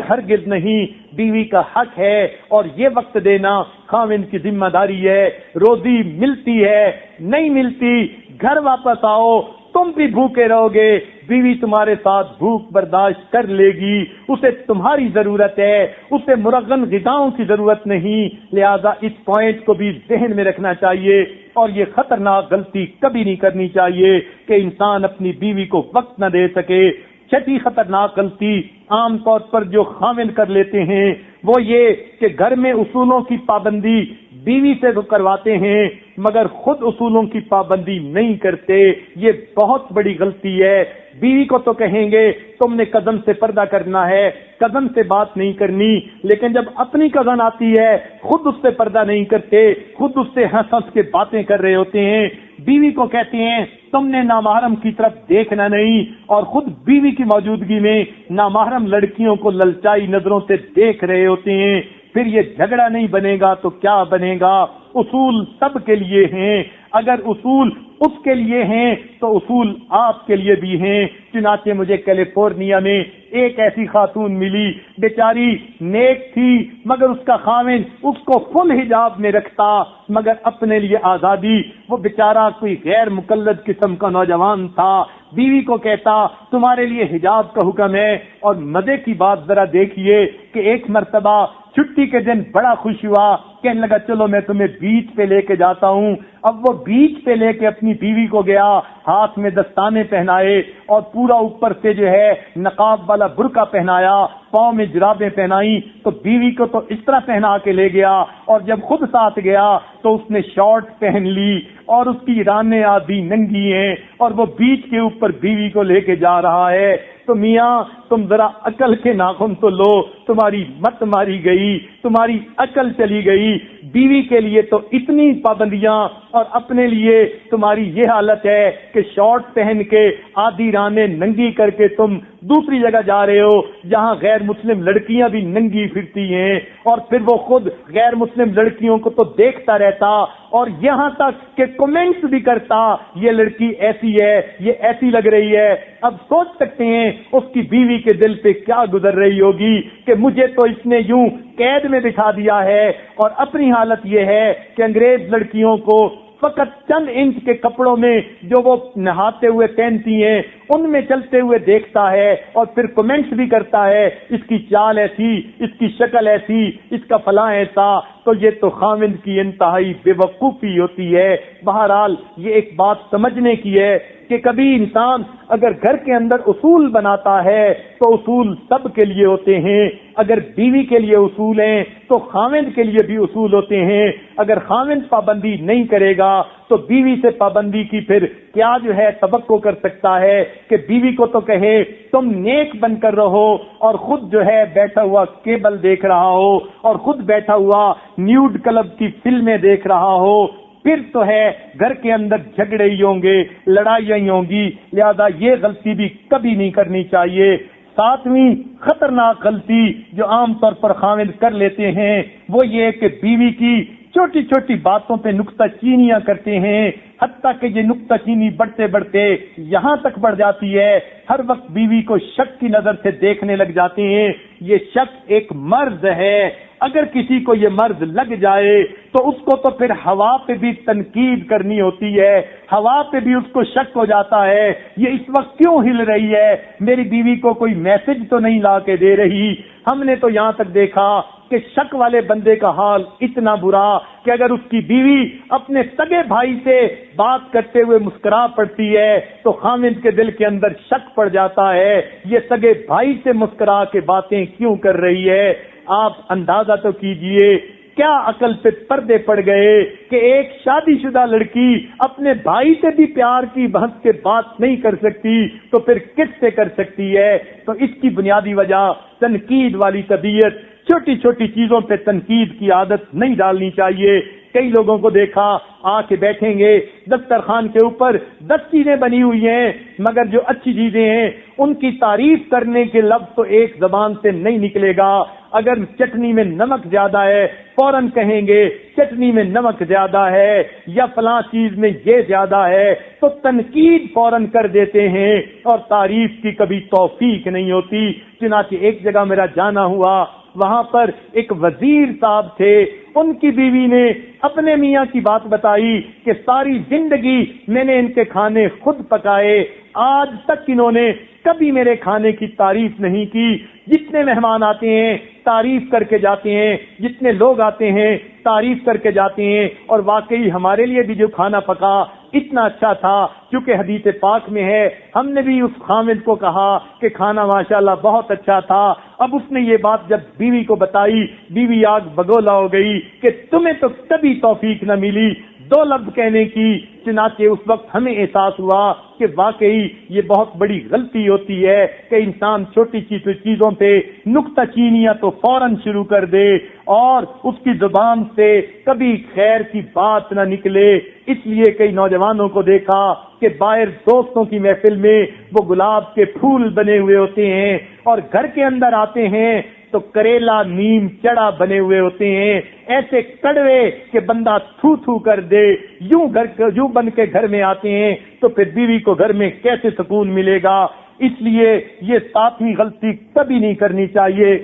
ہرگز نہیں۔ بیوی کا حق ہے اور یہ وقت دینا خاوند کی ذمہ داری ہے۔ روزی ملتی ہے نہیں ملتی، گھر واپس آؤ، تم بھی بھوکے رہو گے، بیوی تمہارے ساتھ بھوک برداشت کر لے گی، اسے تمہاری ضرورت ہے، اسے مرغن غذاؤں کی ضرورت نہیں۔ لہذا اس پوائنٹ کو بھی ذہن میں رکھنا چاہیے، اور یہ خطرناک غلطی کبھی نہیں کرنی چاہیے کہ انسان اپنی بیوی کو وقت نہ دے سکے۔ چھٹی خطرناک غلطی عام طور پر جو خامل کر لیتے ہیں وہ یہ کہ گھر میں اصولوں کی پابندی بیوی سے تو کرواتے ہیں مگر خود اصولوں کی پابندی نہیں کرتے، یہ بہت بڑی غلطی ہے۔ بیوی کو تو کہیں گے تم نے کزن سے پردہ کرنا ہے، کزن سے بات نہیں کرنی، لیکن جب اپنی کزن آتی ہے خود اس سے پردہ نہیں کرتے، خود اس سے ہنس ہنس کے باتیں کر رہے ہوتے ہیں۔ بیوی کو کہتے ہیں تم نے نامحرم کی طرف دیکھنا نہیں، اور خود بیوی کی موجودگی میں نامحرم لڑکیوں کو للچائی نظروں سے دیکھ رہے ہوتے ہیں۔ پھر یہ جھگڑا نہیں بنے گا تو کیا بنے گا؟ اصول سب کے لیے ہیں، اگر اصول اس کے لیے ہیں تو اصول آپ کے لیے بھی ہیں۔ چنانچہ مجھے کیلیفورنیا میں ایک ایسی خاتون ملی، بیچاری نیک تھی مگر اس کا خاوند اس کو فل حجاب میں رکھتا مگر اپنے لیے آزادی، وہ بیچارہ کوئی غیر مقلد قسم کا نوجوان تھا، بیوی کو کہتا تمہارے لیے حجاب کا حکم ہے۔ اور مزے کی بات ذرا دیکھیے کہ ایک مرتبہ چھٹی کے دن بڑا خوش ہوا، کہنے لگا چلو میں تمہیں بیچ پہ لے کے جاتا ہوں۔ اب وہ بیچ پہ لے کے اپنی بیوی کو گیا، ہاتھ میں دستانے پہنائے اور پورا اوپر سے جو ہے نقاب والا برقع پہنایا، پاؤں میں جرابیں پہنائی، تو بیوی کو تو اس طرح پہنا کے لے گیا، اور جب خود ساتھ گیا تو اس نے شارٹ پہن لی اور اس کی رانیں آدھی ننگی ہیں، اور وہ بیچ کے اوپر بیوی کو لے کے جا رہا ہے۔ تو میاں تم ذرا عقل کے ناخن تو لو، تمہاری مت ماری گئی، تمہاری عقل چلی گئی۔ بیوی کے لیے تو اتنی پابندیاں اور اپنے لیے تمہاری یہ حالت ہے کہ شارٹ پہن کے آدھی رانیں ننگی کر کے تم دوسری جگہ جا رہے ہو جہاں غیر مسلم لڑکیاں بھی ننگی پھرتی ہیں، اور پھر وہ خود غیر مسلم لڑکیوں کو تو دیکھتا رہتا اور یہاں تک کہ کمنٹس بھی کرتا یہ لڑکی ایسی ہے، یہ ایسی لگ رہی ہے۔ اب سوچ سکتے ہیں اس کی بیوی کے دل پہ کیا گزر رہی ہوگی کہ مجھے تو اس نے یوں قید میں بٹھا دیا ہے، اور اپنی حالت یہ ہے کہ انگریز لڑکیوں کو فقط چند انچ کے کپڑوں میں جو وہ نہاتے ہوئے پہنتی ہیں ان میں چلتے ہوئے دیکھتا ہے، اور پھر کمنٹس بھی کرتا ہے اس کی چال ایسی، اس کی شکل ایسی، اس کا فلاں ایسا۔ تو یہ تو خاوند کی انتہائی بے وقوفی ہوتی ہے۔ بہرحال یہ ایک بات سمجھنے کی ہے کہ کہ کبھی انسان اگر گھر کے اندر اصول بناتا ہے تو اصول سب کے لیے ہوتے ہیں. اگر بیوی کے لیے اصول ہیں تو خاوند کے لیے بھی اصول ہوتے ہیں. اگر خاوند پابندی نہیں کرے گا تو بیوی سے پابندی کی پھر کیا جو ہے توقع کر سکتا ہے کہ بیوی کو تو کہے تم نیک بن کر رہو اور خود جو ہے بیٹھا ہوا کیبل دیکھ رہا ہو اور خود بیٹھا ہوا نیوڈ کلب کی فلمیں دیکھ رہا ہو. پھر تو ہے گھر کے اندر جھگڑے ہی ہوں گے, لڑائیاں ہی ہوں گی. لہذا یہ غلطی بھی کبھی نہیں کرنی چاہیے. ساتویں خطرناک غلطی جو عام طور پر خاوند کر لیتے ہیں وہ یہ کہ بیوی کی چھوٹی چھوٹی باتوں پہ نکتہ چینیاں کرتے ہیں, حتیٰ کہ یہ نکتہ چینی بڑھتے بڑھتے یہاں تک بڑھ جاتی ہے ہر وقت بیوی کو شک کی نظر سے دیکھنے لگ جاتے ہیں. یہ شک ایک مرض ہے. اگر کسی کو یہ مرض لگ جائے تو اس کو تو پھر ہوا پہ بھی تنقید کرنی ہوتی ہے, ہوا پہ بھی اس کو شک ہو جاتا ہے یہ اس وقت کیوں ہل رہی ہے, میری بیوی کو کوئی میسج تو نہیں لا کے دے رہی. ہم نے تو یہاں تک دیکھا کہ شک والے بندے کا حال اتنا برا کہ اگر اس کی بیوی اپنے سگے بھائی سے بات کرتے ہوئے مسکرا پڑتی ہے تو خاوند کے دل کے اندر شک پڑ جاتا ہے یہ سگے بھائی سے مسکرا کے باتیں کیوں کر رہی ہے. آپ اندازہ تو کیجئے کیا عقل پہ پردے پڑ گئے کہ ایک شادی شدہ لڑکی اپنے بھائی سے بھی پیار کی بحث کے بات نہیں کر سکتی تو پھر کس سے کر سکتی ہے. تو اس کی بنیادی وجہ تنقید والی طبیعت, چھوٹی چھوٹی چیزوں پہ تنقید کی عادت نہیں ڈالنی چاہیے. کئی لوگوں کو دیکھا آ کے بیٹھیں گے دسترخوان کے اوپر 10 چیزیں بنی ہوئی ہیں مگر جو اچھی چیزیں ہیں ان کی تعریف کرنے کے لفظ تو ایک زبان سے نہیں نکلے گا. اگر چٹنی میں نمک زیادہ ہے فوراً کہیں گے چٹنی میں نمک زیادہ ہے یا فلاں چیز میں یہ زیادہ ہے, تو تنقید فوراً کر دیتے ہیں اور تعریف کی کبھی توفیق نہیں ہوتی. چنانچہ ایک جگہ میرا جانا ہوا, وہاں پر ایک وزیر صاحب تھے, ان کی بیوی نے اپنے میاں کی بات بتائی کہ ساری زندگی میں نے ان کے کھانے خود پکائے, آج تک انہوں نے کبھی میرے کھانے کی تعریف نہیں کی. جتنے مہمان آتے ہیں تعریف کر کے جاتے ہیں, جتنے لوگ آتے ہیں تعریف کر کے جاتے ہیں, اور واقعی ہمارے لیے بھی جو کھانا پکا اتنا اچھا تھا. کیونکہ حدیث پاک میں ہے ہم نے بھی اس خامد کو کہا کہ کھانا ماشاءاللہ بہت اچھا تھا. اب اس نے یہ بات جب بیوی کو بتائی, بیوی آگ بگولا ہو گئی کہ تمہیں تو کبھی توفیق نہ ملی 2 لفظ کہنے کی. چنانچہ اس وقت ہمیں احساس ہوا کہ واقعی یہ بہت بڑی غلطی ہوتی ہے کہ انسان چھوٹی چیزوں پہ نکتہ چینیاں تو فوراً شروع کر دے اور اس کی زبان سے کبھی خیر کی بات نہ نکلے. اس لیے کئی نوجوانوں کو دیکھا کہ باہر دوستوں کی محفل میں وہ گلاب کے پھول بنے ہوئے ہوتے ہیں اور گھر کے اندر آتے ہیں تو کریلا نیم چڑا بنے ہوئے ہوتے ہیں, ایسے کڑوے کہ بندہ تھو تھو کر دے. یوں بن کے گھر میں آتے ہیں تو پھر بیوی کو گھر میں کیسے سکون ملے گا. اس لیے یہ 7ویں غلطی کبھی نہیں کرنی چاہیے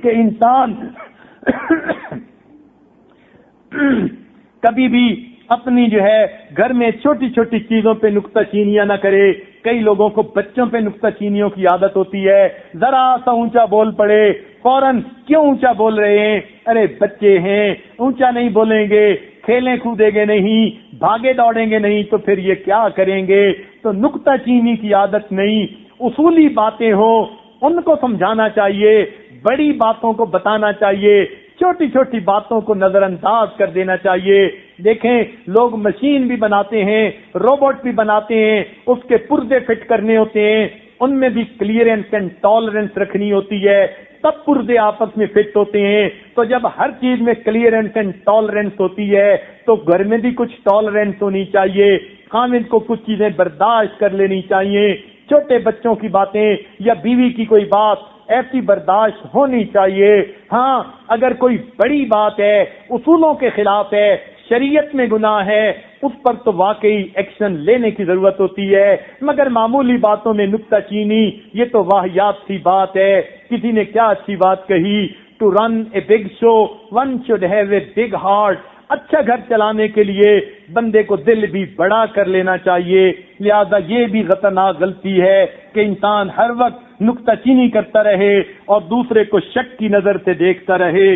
کہ انسان کبھی بھی اپنی جو ہے گھر میں چھوٹی چھوٹی چیزوں پہ نکتہ چینیاں نہ کرے. کئی لوگوں کو بچوں پہ نکتہ چینیوں کی عادت ہوتی ہے, ذرا سا اونچا بول پڑے فوراً کیوں اونچا بول رہے ہیں, ارے بچے ہیں اونچا نہیں بولیں گے, کھیلیں کودیں گے نہیں, بھاگے دوڑیں گے نہیں تو پھر یہ کیا کریں گے. تو نکتہ چینی کی عادت نہیں, اصولی باتیں ہوں ان کو سمجھانا چاہیے, بڑی باتوں کو بتانا چاہیے, چھوٹی چھوٹی باتوں کو نظر انداز کر دینا چاہیے. دیکھیں لوگ مشین بھی بناتے ہیں, روبوٹ بھی بناتے ہیں, اس کے پرزے فٹ کرنے ہوتے ہیں, ان میں بھی کلیئرنس اینڈ ٹالرنس رکھنی ہوتی ہے, تب پرزے آپس میں فٹ ہوتے ہیں. تو جب ہر چیز میں کلیئرنس اینڈ ٹالرنس ہوتی ہے تو گھر میں بھی کچھ ٹالرنس ہونی چاہیے. خامد کو کچھ چیزیں برداشت کر لینی چاہیے. چھوٹے بچوں کی باتیں یا بیوی کی کوئی بات ایسی برداشت ہونی چاہیے. ہاں اگر کوئی بڑی بات ہے, اصولوں کے خلاف ہے, شریعت میں گناہ ہے, اس پر تو واقعی ایکشن لینے کی ضرورت ہوتی ہے. مگر معمولی باتوں میں نکتہ چینی یہ تو واہیات سی بات ہے. کسی نے کیا اچھی بات کہی, to run a big show one should have a big heart. اچھا گھر چلانے کے لیے بندے کو دل بھی بڑا کر لینا چاہیے. لہذا یہ بھی خطرناک غلطی ہے کہ انسان ہر وقت نکتہ چینی کرتا رہے اور دوسرے کو شک کی نظر سے دیکھتا رہے.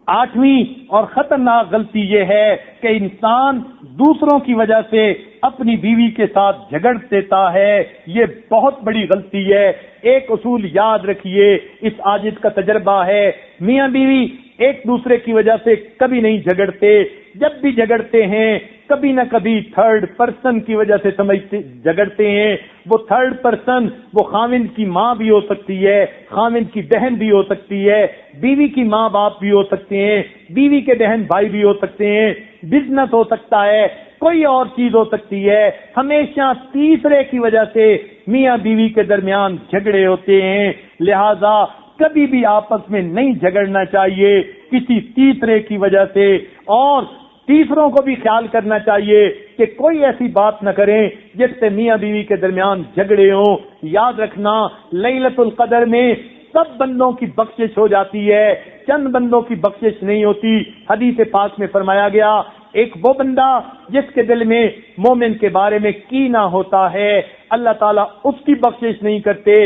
8ویں اور خطرناک غلطی یہ ہے کہ انسان دوسروں کی وجہ سے اپنی بیوی کے ساتھ جھگڑ دیتا ہے. یہ بہت بڑی غلطی ہے. ایک اصول یاد رکھیے، اس عاجز کا تجربہ ہے، میاں بیوی ایک دوسرے کی وجہ سے کبھی نہیں جھگڑتے. جب بھی جھگڑتے ہیں کبھی نہ کبھی تھرڈ پرسن کی وجہ سے جھگڑتے ہیں. وہ تھرڈ پرسن وہ خاوند کی ماں بھی ہو سکتی ہے، خاوند کی بہن بھی ہو سکتی ہے، بیوی کی ماں باپ بھی ہو سکتے ہیں، بیوی کے بہن بھائی بھی ہو سکتے ہیں، بزنس ہو سکتا ہے، کوئی اور چیز ہو سکتی ہے. ہمیشہ تیسرے کی وجہ سے میاں بیوی کے درمیان جھگڑے ہوتے ہیں. لہذا کبھی بھی آپس میں نہیں جھگڑنا چاہیے کسی تیسرے کی وجہ سے، اور تیسروں کو بھی خیال کرنا چاہیے کہ کوئی ایسی بات نہ کریں جس سے میاں بیوی کے درمیان جھگڑے ہوں. یاد رکھنا، لیلۃ القدر میں سب بندوں کی بخشش ہو جاتی ہے، چند بندوں کی بخشش نہیں ہوتی. حدیث پاک میں فرمایا گیا، ایک وہ بندہ جس کے دل میں مومن کے بارے میں کینہ ہوتا ہے، اللہ تعالیٰ اس کی بخشش نہیں کرتے.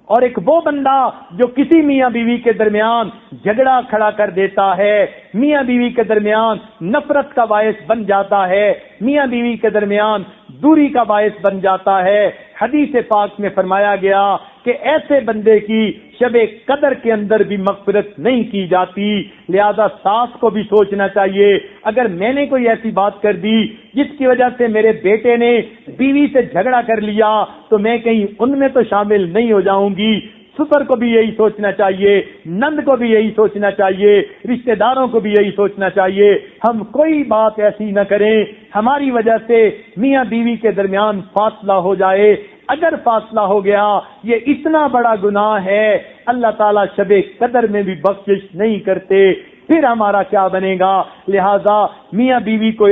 اور ایک وہ بندہ جو کسی میاں بیوی کے درمیان جھگڑا کھڑا کر دیتا ہے، میاں بیوی کے درمیان نفرت کا باعث بن جاتا ہے، میاں بیوی کے درمیان دوری کا باعث بن جاتا ہے. حدیث پاک میں فرمایا گیا کہ ایسے بندے کی شب قدر کے اندر بھی مغفرت نہیں کی جاتی. لہذا ساس کو بھی سوچنا چاہیے، اگر میں نے کوئی ایسی بات کر دی جس کی وجہ سے میرے بیٹے نے بیوی سے جھگڑا کر لیا تو میں کہیں ان میں تو شامل نہیں ہو جاؤں گی. سسر کو بھی یہی سوچنا چاہیے، نند کو بھی یہی سوچنا چاہیے، رشتہ داروں کو بھی یہی سوچنا چاہیے. ہم کوئی بات ایسی نہ کریں ہماری وجہ سے میاں بیوی کے درمیان فاصلہ ہو جائے. اگر فاصلہ ہو گیا یہ اتنا بڑا گناہ ہے، اللہ تعالیٰ شب قدر میں بھی بخشش نہیں کرتے. پھر ہمارا کیا بنے گا؟ لہذا میاں بیوی کو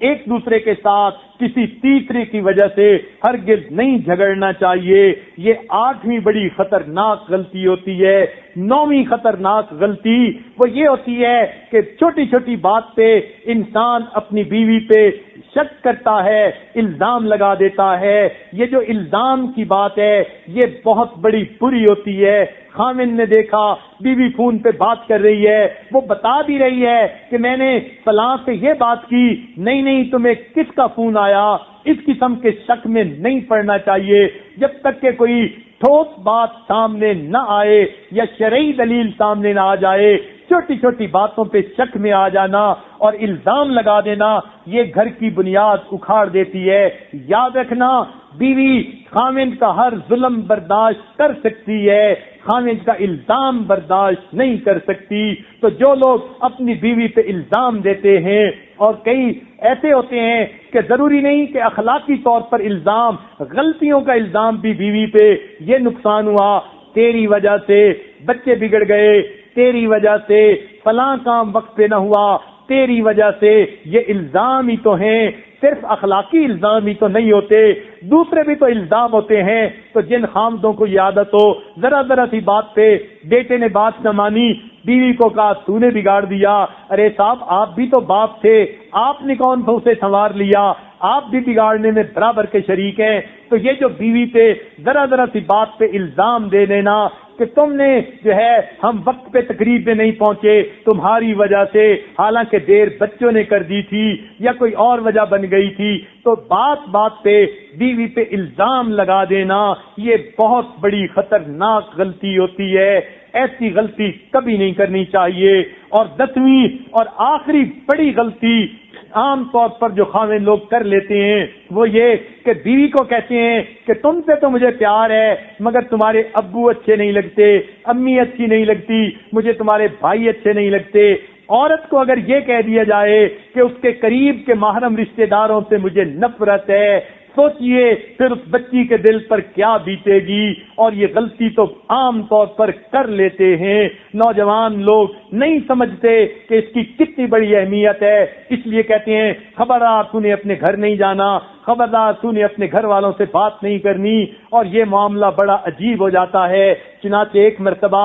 ایک دوسرے کے ساتھ کسی تیسرے کی وجہ سے ہرگز نہیں جھگڑنا چاہیے. یہ 8ویں بڑی خطرناک غلطی ہوتی ہے. 9ویں خطرناک غلطی وہ یہ ہوتی ہے کہ چھوٹی چھوٹی بات پہ انسان اپنی بیوی پہ شک کرتا ہے، الزام لگا دیتا ہے. یہ جو الزام کی بات ہے یہ بہت بڑی بری ہوتی ہے. خاوند نے دیکھا بیوی فون پہ بات کر رہی ہے، وہ بتا بھی رہی ہے کہ میں نے فلاں سے یہ بات کی، نہیں تمہیں کس کا فون آیا. اس قسم کے شک میں نہیں پڑنا چاہیے جب تک کہ کوئی ٹھوس بات سامنے نہ آئے یا شرعی دلیل سامنے نہ آ جائے. چھوٹی چھوٹی باتوں پہ شک میں آ جانا اور الزام لگا دینا یہ گھر کی بنیاد اکھاڑ دیتی ہے. یاد رکھنا، بیوی خاوند کا ہر ظلم برداشت کر سکتی ہے، خاوند کا الزام برداشت نہیں کر سکتی. تو جو لوگ اپنی بیوی پہ الزام دیتے ہیں، اور کئی ایسے ہوتے ہیں کہ ضروری نہیں کہ اخلاقی طور پر الزام، غلطیوں کا الزام بھی بیوی پہ، یہ نقصان ہوا تیری وجہ سے، بچے بگڑ گئے تیری وجہ سے، فلاں کام وقت پہ نہ ہوا تیری وجہ سے. یہ الزام ہی تو ہیں، صرف اخلاقی الزام ہی تو نہیں ہوتے، دوسرے بھی تو الزام ہوتے ہیں. تو جن خامدوں کو یہ عادت ہو ذرا سی بات پہ بیٹے نے بات نہ مانی، بیوی کو کہا تو نے بگاڑ دیا، ارے صاحب آپ بھی تو باپ تھے، آپ نے کون سا اسے سنوار لیا، آپ بھی بگاڑنے میں برابر کے شریک ہیں. تو یہ جو بیوی پہ ذرا سی بات پہ الزام دے دینا کہ تم نے جو ہے ہم وقت پہ تقریب میں نہیں پہنچے تمہاری وجہ سے، حالانکہ دیر بچوں نے کر دی تھی یا کوئی اور وجہ بن گئی تھی، تو بات پہ بیوی پہ الزام لگا دینا یہ بہت بڑی خطرناک غلطی ہوتی ہے. ایسی غلطی کبھی نہیں کرنی چاہیے. اور 10ویں اور آخری بڑی غلطی عام طور پر جو خاوند لوگ کر لیتے ہیں وہ یہ کہ بیوی کو کہتے ہیں کہ تم سے تو مجھے پیار ہے مگر تمہارے ابو اچھے نہیں لگتے، امی اچھی نہیں لگتی، مجھے تمہارے بھائی اچھے نہیں لگتے. عورت کو اگر یہ کہہ دیا جائے کہ اس کے قریب کے محرم رشتہ داروں سے مجھے نفرت ہے، سوچئے پھر اس بچی کے دل پر کیا بیتے گی. اور یہ غلطی تو عام طور پر کر لیتے ہیں. نوجوان لوگ نہیں سمجھتے کہ اس کی کتنی بڑی اہمیت ہے، اس لیے کہتے ہیں خبردار تو نے اپنے گھر نہیں جانا، خبردار تو نے اپنے گھر والوں سے بات نہیں کرنی. اور یہ معاملہ بڑا عجیب ہو جاتا ہے. چنانچہ ایک مرتبہ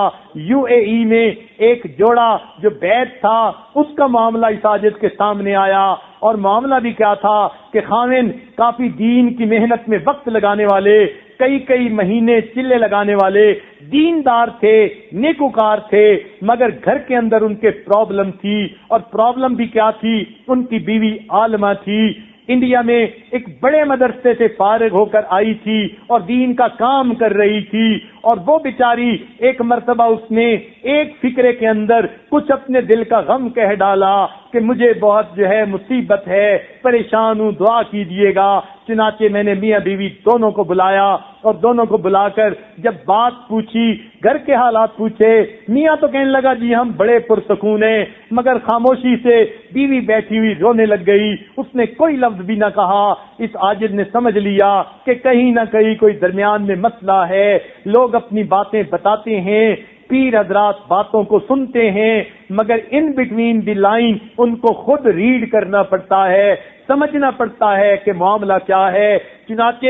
UAE میں ایک جوڑا جو بیت تھا اس کا معاملہ اس عاجز کے سامنے آیا. اور معاملہ بھی کیا تھا کہ خاوند کافی دین کی محنت میں وقت لگانے والے کئی کئی مہینے چلے لگانے والے، دیندار تھے، نیکوکار تھے، مگر گھر کے اندر ان کے پرابلم تھی، اور پرابلم بھی کیا تھی؟ ان کی بیوی عالمہ تھی، انڈیا میں ایک بڑے مدرسے سے فارغ ہو کر آئی تھی اور دین کا کام کر رہی تھی، اور وہ بیچاری ایک مرتبہ اس نے ایک فکرے کے اندر کچھ اپنے دل کا غم کہہ ڈالا کہ مجھے بہت جو ہے مصیبت ہے، پریشان ہوں، دعا کیجیے گا۔ چنانچہ میں نے میاں بیوی دونوں کو بلایا، اور دونوں کو بلا کر جب بات پوچھی، گھر کے حالات پوچھے، میاں تو کہنے لگا جی ہم بڑے پرسکون ہیں، مگر خاموشی سے بیوی بیٹھی ہوئی رونے لگ گئی، اس نے کوئی لفظ بھی نہ کہا۔ اس عاجز نے سمجھ لیا کہ کہیں نہ کہیں کوئی درمیان میں مسئلہ ہے، لوگ اپنی باتیں بتاتے ہیں، پیر حضرات باتوں کو سنتے ہیں، مگر ان بٹوین دی لائن ان کو خود ریڈ کرنا پڑتا ہے، سمجھنا پڑتا ہے کہ معاملہ کیا ہے۔ چنانچہ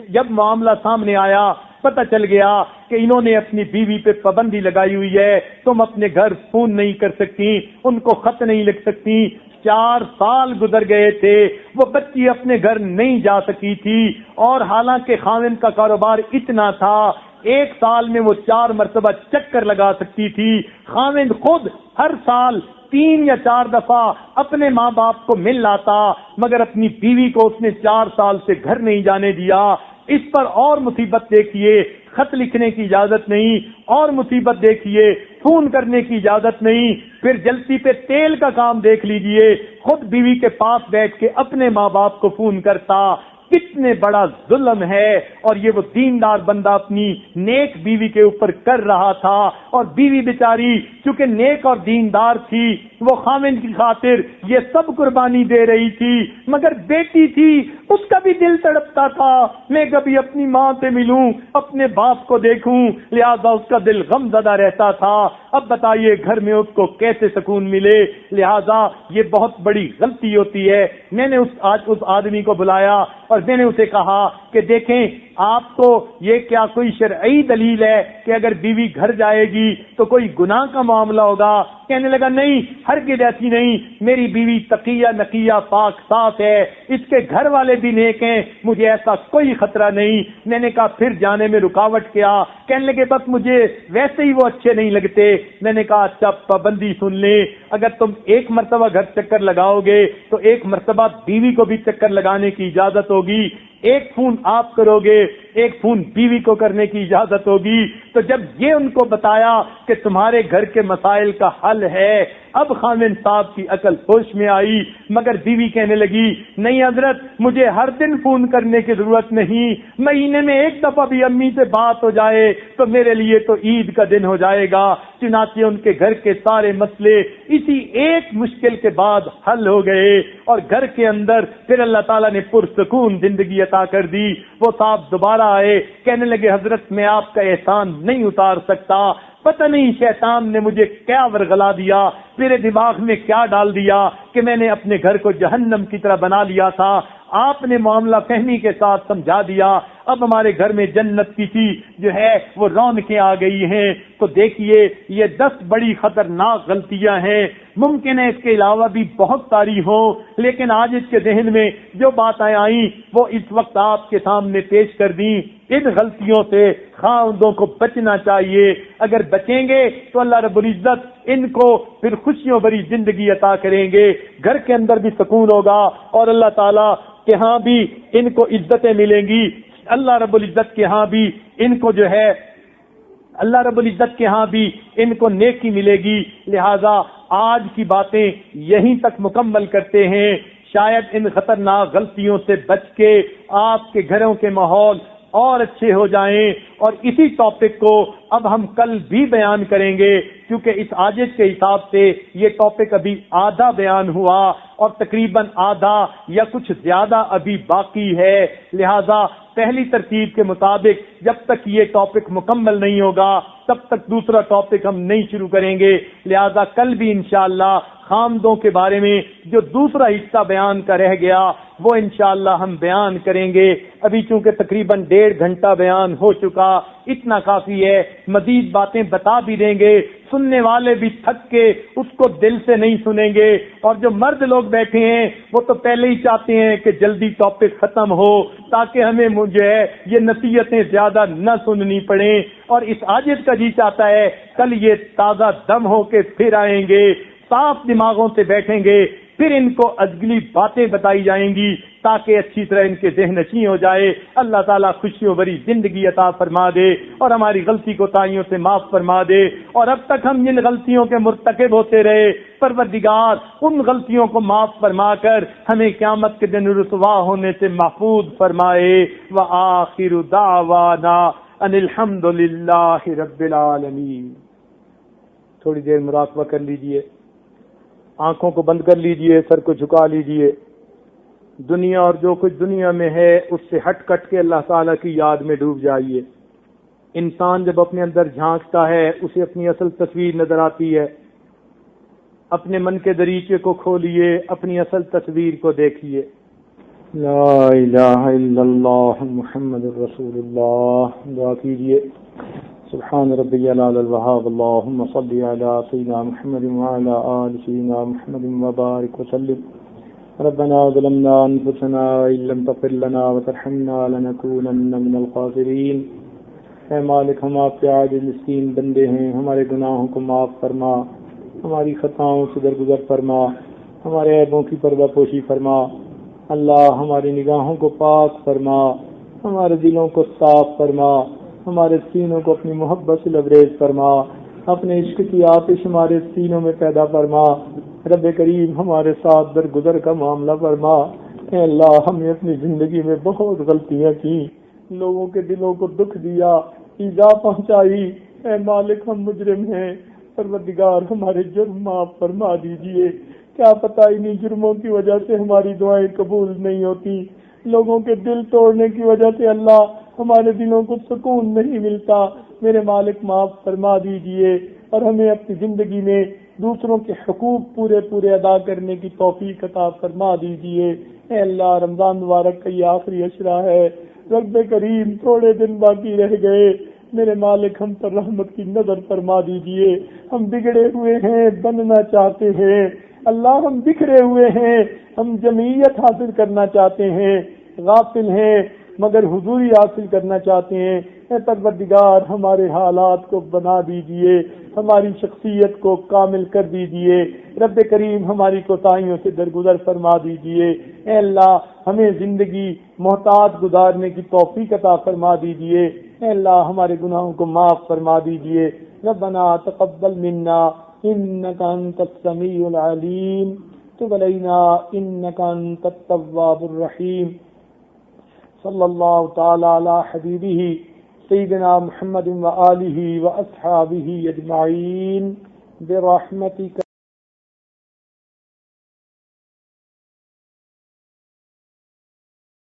جب معاملہ سامنے آیا، پتہ چل گیا کہ انہوں نے اپنی بیوی پہ پابندی لگائی ہوئی ہے، تم اپنے گھر فون نہیں کر سکتی، ان کو خط نہیں لکھ سکتی۔ 4 سال گزر گئے تھے، وہ بچی اپنے گھر نہیں جا سکی تھی، اور حالانکہ خاوند کا کاروبار اتنا تھا، 1 سال میں وہ 4 مرتبہ چکر لگا سکتی تھی۔ خاوند خود ہر سال 3 یا 4 دفعہ اپنے ماں باپ کو مل لاتا، مگر اپنی بیوی کو اس نے 4 سال سے گھر نہیں جانے دیا۔ اس پر اور مصیبت دیکھیے، خط لکھنے کی اجازت نہیں، اور مصیبت دیکھیے، فون کرنے کی اجازت نہیں، پھر جلتی پہ تیل کا کام دیکھ لیجئے، خود بیوی کے پاس بیٹھ کے اپنے ماں باپ کو فون کرتا۔ کتنے بڑا ظلم ہے، اور یہ وہ دیندار بندہ اپنی نیک بیوی کے اوپر کر رہا تھا، اور بیوی بیچاری چونکہ نیک اور دیندار تھی، وہ خاوند کی خاطر یہ سب قربانی دے رہی تھی، مگر بیٹی تھی، اس کا بھی دل تڑپتا تھا میں کبھی اپنی ماں سے ملوں، اپنے باپ کو دیکھوں، لہذا اس کا دل غم زدہ رہتا تھا۔ اب بتائیے گھر میں اس کو کیسے سکون ملے؟ لہذا یہ بہت بڑی غلطی ہوتی ہے۔ میں نے اس آدمی کو بلایا اور میں نے اسے کہا کہ دیکھیں آپ کو یہ کیا کوئی شرعی دلیل ہے کہ اگر بیوی گھر جائے گی تو کوئی گناہ کا معاملہ ہوگا؟ کہنے لگا نہیں، ہرگز ایسی نہیں، میری بیوی تقیہ نقیہ پاک صاف ہے، اس کے گھر والے بھی نیک ہیں، مجھے ایسا کوئی خطرہ نہیں۔ میں نے کہا پھر جانے میں رکاوٹ کیا؟ کہنے لگے بس مجھے ویسے ہی وہ اچھے نہیں لگتے۔ میں نے کہا اچھا پابندی سن لیں، اگر تم 1 مرتبہ گھر چکر لگاؤ گے تو 1 مرتبہ بیوی کو بھی چکر لگانے کی اجازت ہوگی، 1 فون آپ کرو گے، 1 فون بیوی کو کرنے کی اجازت ہوگی۔ تو جب یہ ان کو بتایا کہ تمہارے گھر کے مسائل کا حل ہے، اب خاوند صاحب کی عقل ہوش میں آئی، مگر بیوی کہنے لگی نہیں حضرت مجھے ہر دن فون کرنے کی ضرورت نہیں، مہینے میں 1 دفعہ بھی امی سے بات ہو جائے تو میرے لیے تو عید کا دن ہو جائے گا۔ چنانچہ ان کے گھر کے سارے مسئلے اسی ایک مشکل کے بعد حل ہو گئے، اور گھر کے اندر پھر اللہ تعالیٰ نے پرسکون زندگی عطا کر دی۔ وہ صاحب دوبارہ آئے، کہنے لگے حضرت میں آپ کا احسان نہیں اتار سکتا، پتہ نہیں شیطان نے مجھے کیا ورغلا دیا، میرے دماغ میں کیا ڈال دیا کہ میں نے اپنے گھر کو جہنم کی طرح بنا لیا تھا، آپ نے معاملہ فہمی کے ساتھ سمجھا دیا، اب ہمارے گھر میں جنت کی سی جو ہے وہ رونقیں آ گئی ہیں۔ تو دیکھیے یہ 10 بڑی خطرناک غلطیاں ہیں، ممکن ہے اس کے علاوہ بھی بہت ساری ہوں، لیکن آج اس کے ذہن میں جو باتیں آئیں وہ اس وقت آپ کے سامنے پیش کر دیں۔ ان غلطیوں سے خاوندوں کو بچنا چاہیے، اگر بچیں گے تو اللہ رب العزت ان کو پھر خوشیوں بھری زندگی عطا کریں گے، گھر کے اندر بھی سکون ہوگا، اور اللہ تعالیٰ کے ہاں بھی ان کو عزتیں ملیں گی، اللہ رب العزت کے ہاں بھی ان کو جو ہے اللہ رب العزت کے ہاں بھی ان کو نیکی ملے گی۔ لہذا آج کی باتیں یہیں تک مکمل کرتے ہیں، شاید ان خطرناک غلطیوں سے بچ کے آپ کے گھروں کے ماحول اور اچھے ہو جائیں، اور اسی ٹاپک کو اب ہم کل بھی بیان کریں گے، کیونکہ اس عاجز کے حساب سے یہ ٹاپک ابھی آدھا بیان ہوا اور تقریباً آدھا یا کچھ زیادہ ابھی باقی ہے۔ لہذا پہلی ترتیب کے مطابق جب تک یہ ٹاپک مکمل نہیں ہوگا تب تک دوسرا ٹاپک ہم نہیں شروع کریں گے، لہذا کل بھی انشاءاللہ خامدوں کے بارے میں جو دوسرا حصہ بیان کا رہ گیا وہ انشاءاللہ ہم بیان کریں گے. ابھی چونکہ تقریباً 1.5 گھنٹہ بیان ہو چکا، اتنا کافی ہے. مزید باتیں بتا بھی دیں گے، سننے والے بھی تھک کے اس کو دل سے نہیں سنیں گے، اور جو مرد لوگ بیٹھے ہیں وہ تو پہلے ہی چاہتے ہیں کہ جلدی ٹاپک ختم ہو تاکہ ہمیں مجھے یہ نصیحتیں زیادہ نہ سننی پڑیں. اور اس عاجز کا جی چاہتا ہے کل یہ تازہ دم ہو کے پھر آئیں گے، صاف دماغوں سے بیٹھیں گے، پھر ان کو اجگلی باتیں بتائی جائیں گی تاکہ اچھی طرح ان کے ذہن نشیں ہو جائے. اللہ تعالیٰ خوشیوں بھری زندگی عطا فرما دے اور ہماری غلطی کوتاہیوں سے معاف فرما دے. اور اب تک ہم جن غلطیوں کے مرتکب ہوتے رہے، پروردگار ان غلطیوں کو معاف فرما کر ہمیں قیامت کے دن رسوا ہونے سے محفوظ فرمائے. وآخر دعوانا ان الحمد للہ رب العالمین. تھوڑی دیر مراقبہ کر لیجئے، آنکھوں کو بند کر لیجئے، سر کو جھکا لیجئے. دنیا اور جو کچھ دنیا میں ہے اس سے ہٹ کٹ کے اللہ تعالیٰ کی یاد میں ڈوب جائیے. انسان جب اپنے اندر جھانکتا ہے اسے اپنی اصل تصویر نظر آتی ہے. اپنے من کے دریچے کو کھولیے، اپنی اصل تصویر کو دیکھیے. لا الہ الا اللہ محمد رسول اللہ. دعا کیجئے. سبحان ربی العلی الوہاب اللہم صلی علی سیدنا محمد وعلی آل سیدنا محمد وبارک وسلم. ربنا ظلمنا انفسنا ان لم تغفر لنا وترحمنا لنکونن من الخاسرین. اے مالک، ہم آپ کے عاجز مسکین بندے ہیں، ہمارے گناہوں کو معاف فرما، ہماری خطاؤں سے درگزر فرما، ہمارے عیبوں کی پردہ پوشی فرما. اللہ ہماری نگاہوں کو پاک فرما، ہمارے دلوں کو صاف فرما، ہمارے سینوں کو اپنی محبت سے لبریز فرما، اپنے عشق کی آتش ہمارے سینوں میں پیدا فرما. رب کریم ہمارے ساتھ درگزر کا معاملہ فرما. اے اللہ، ہم نے اپنی زندگی میں بہت غلطیاں کی، لوگوں کے دلوں کو دکھ دیا، ایذا پہنچائی. اے مالک، ہم مجرم ہیں، پروردگار ہمارے جرم معاف فرما دیجئے. کیا پتہ انہی جرموں کی وجہ سے ہماری دعائیں قبول نہیں ہوتی، لوگوں کے دل توڑنے کی وجہ سے اللہ ہمارے دلوں کو سکون نہیں ملتا. میرے مالک معاف فرما دیجئے اور ہمیں اپنی زندگی میں دوسروں کے حقوق پورے ادا کرنے کی توفیق عطا فرما دیجئے. اے اللہ، رمضان مبارک کا یہ آخری عشرہ ہے، رب کریم تھوڑے دن باقی رہ گئے. میرے مالک، ہم پر رحمت کی نظر فرما دیجئے. ہم بگڑے ہوئے ہیں، بننا چاہتے ہیں. اللہ، ہم بکھرے ہوئے ہیں، ہم جمعیت حاصل کرنا چاہتے ہیں، غافل ہیں مگر حضوری حاصل کرنا چاہتے ہیں. اے پروردگار، ہمارے حالات کو بنا دیجئے، ہماری شخصیت کو کامل کر دیجئے. رب کریم ہماری کوتاہیوں سے درگزر فرما دیجئے. اے اللہ، ہمیں زندگی محتاط گزارنے کی توفیق عطا فرما دیجئے. اے اللہ، ہمارے گناہوں کو معاف فرما دیجئے. ربنا تقبل منا انک انت السمیع العلیم، تب علینا انک انت التواب الرحیم. صلی اللہ تعالی علی حبیبہ سیدنا محمد وآلہ واصحابہ اجمعین برحمتک.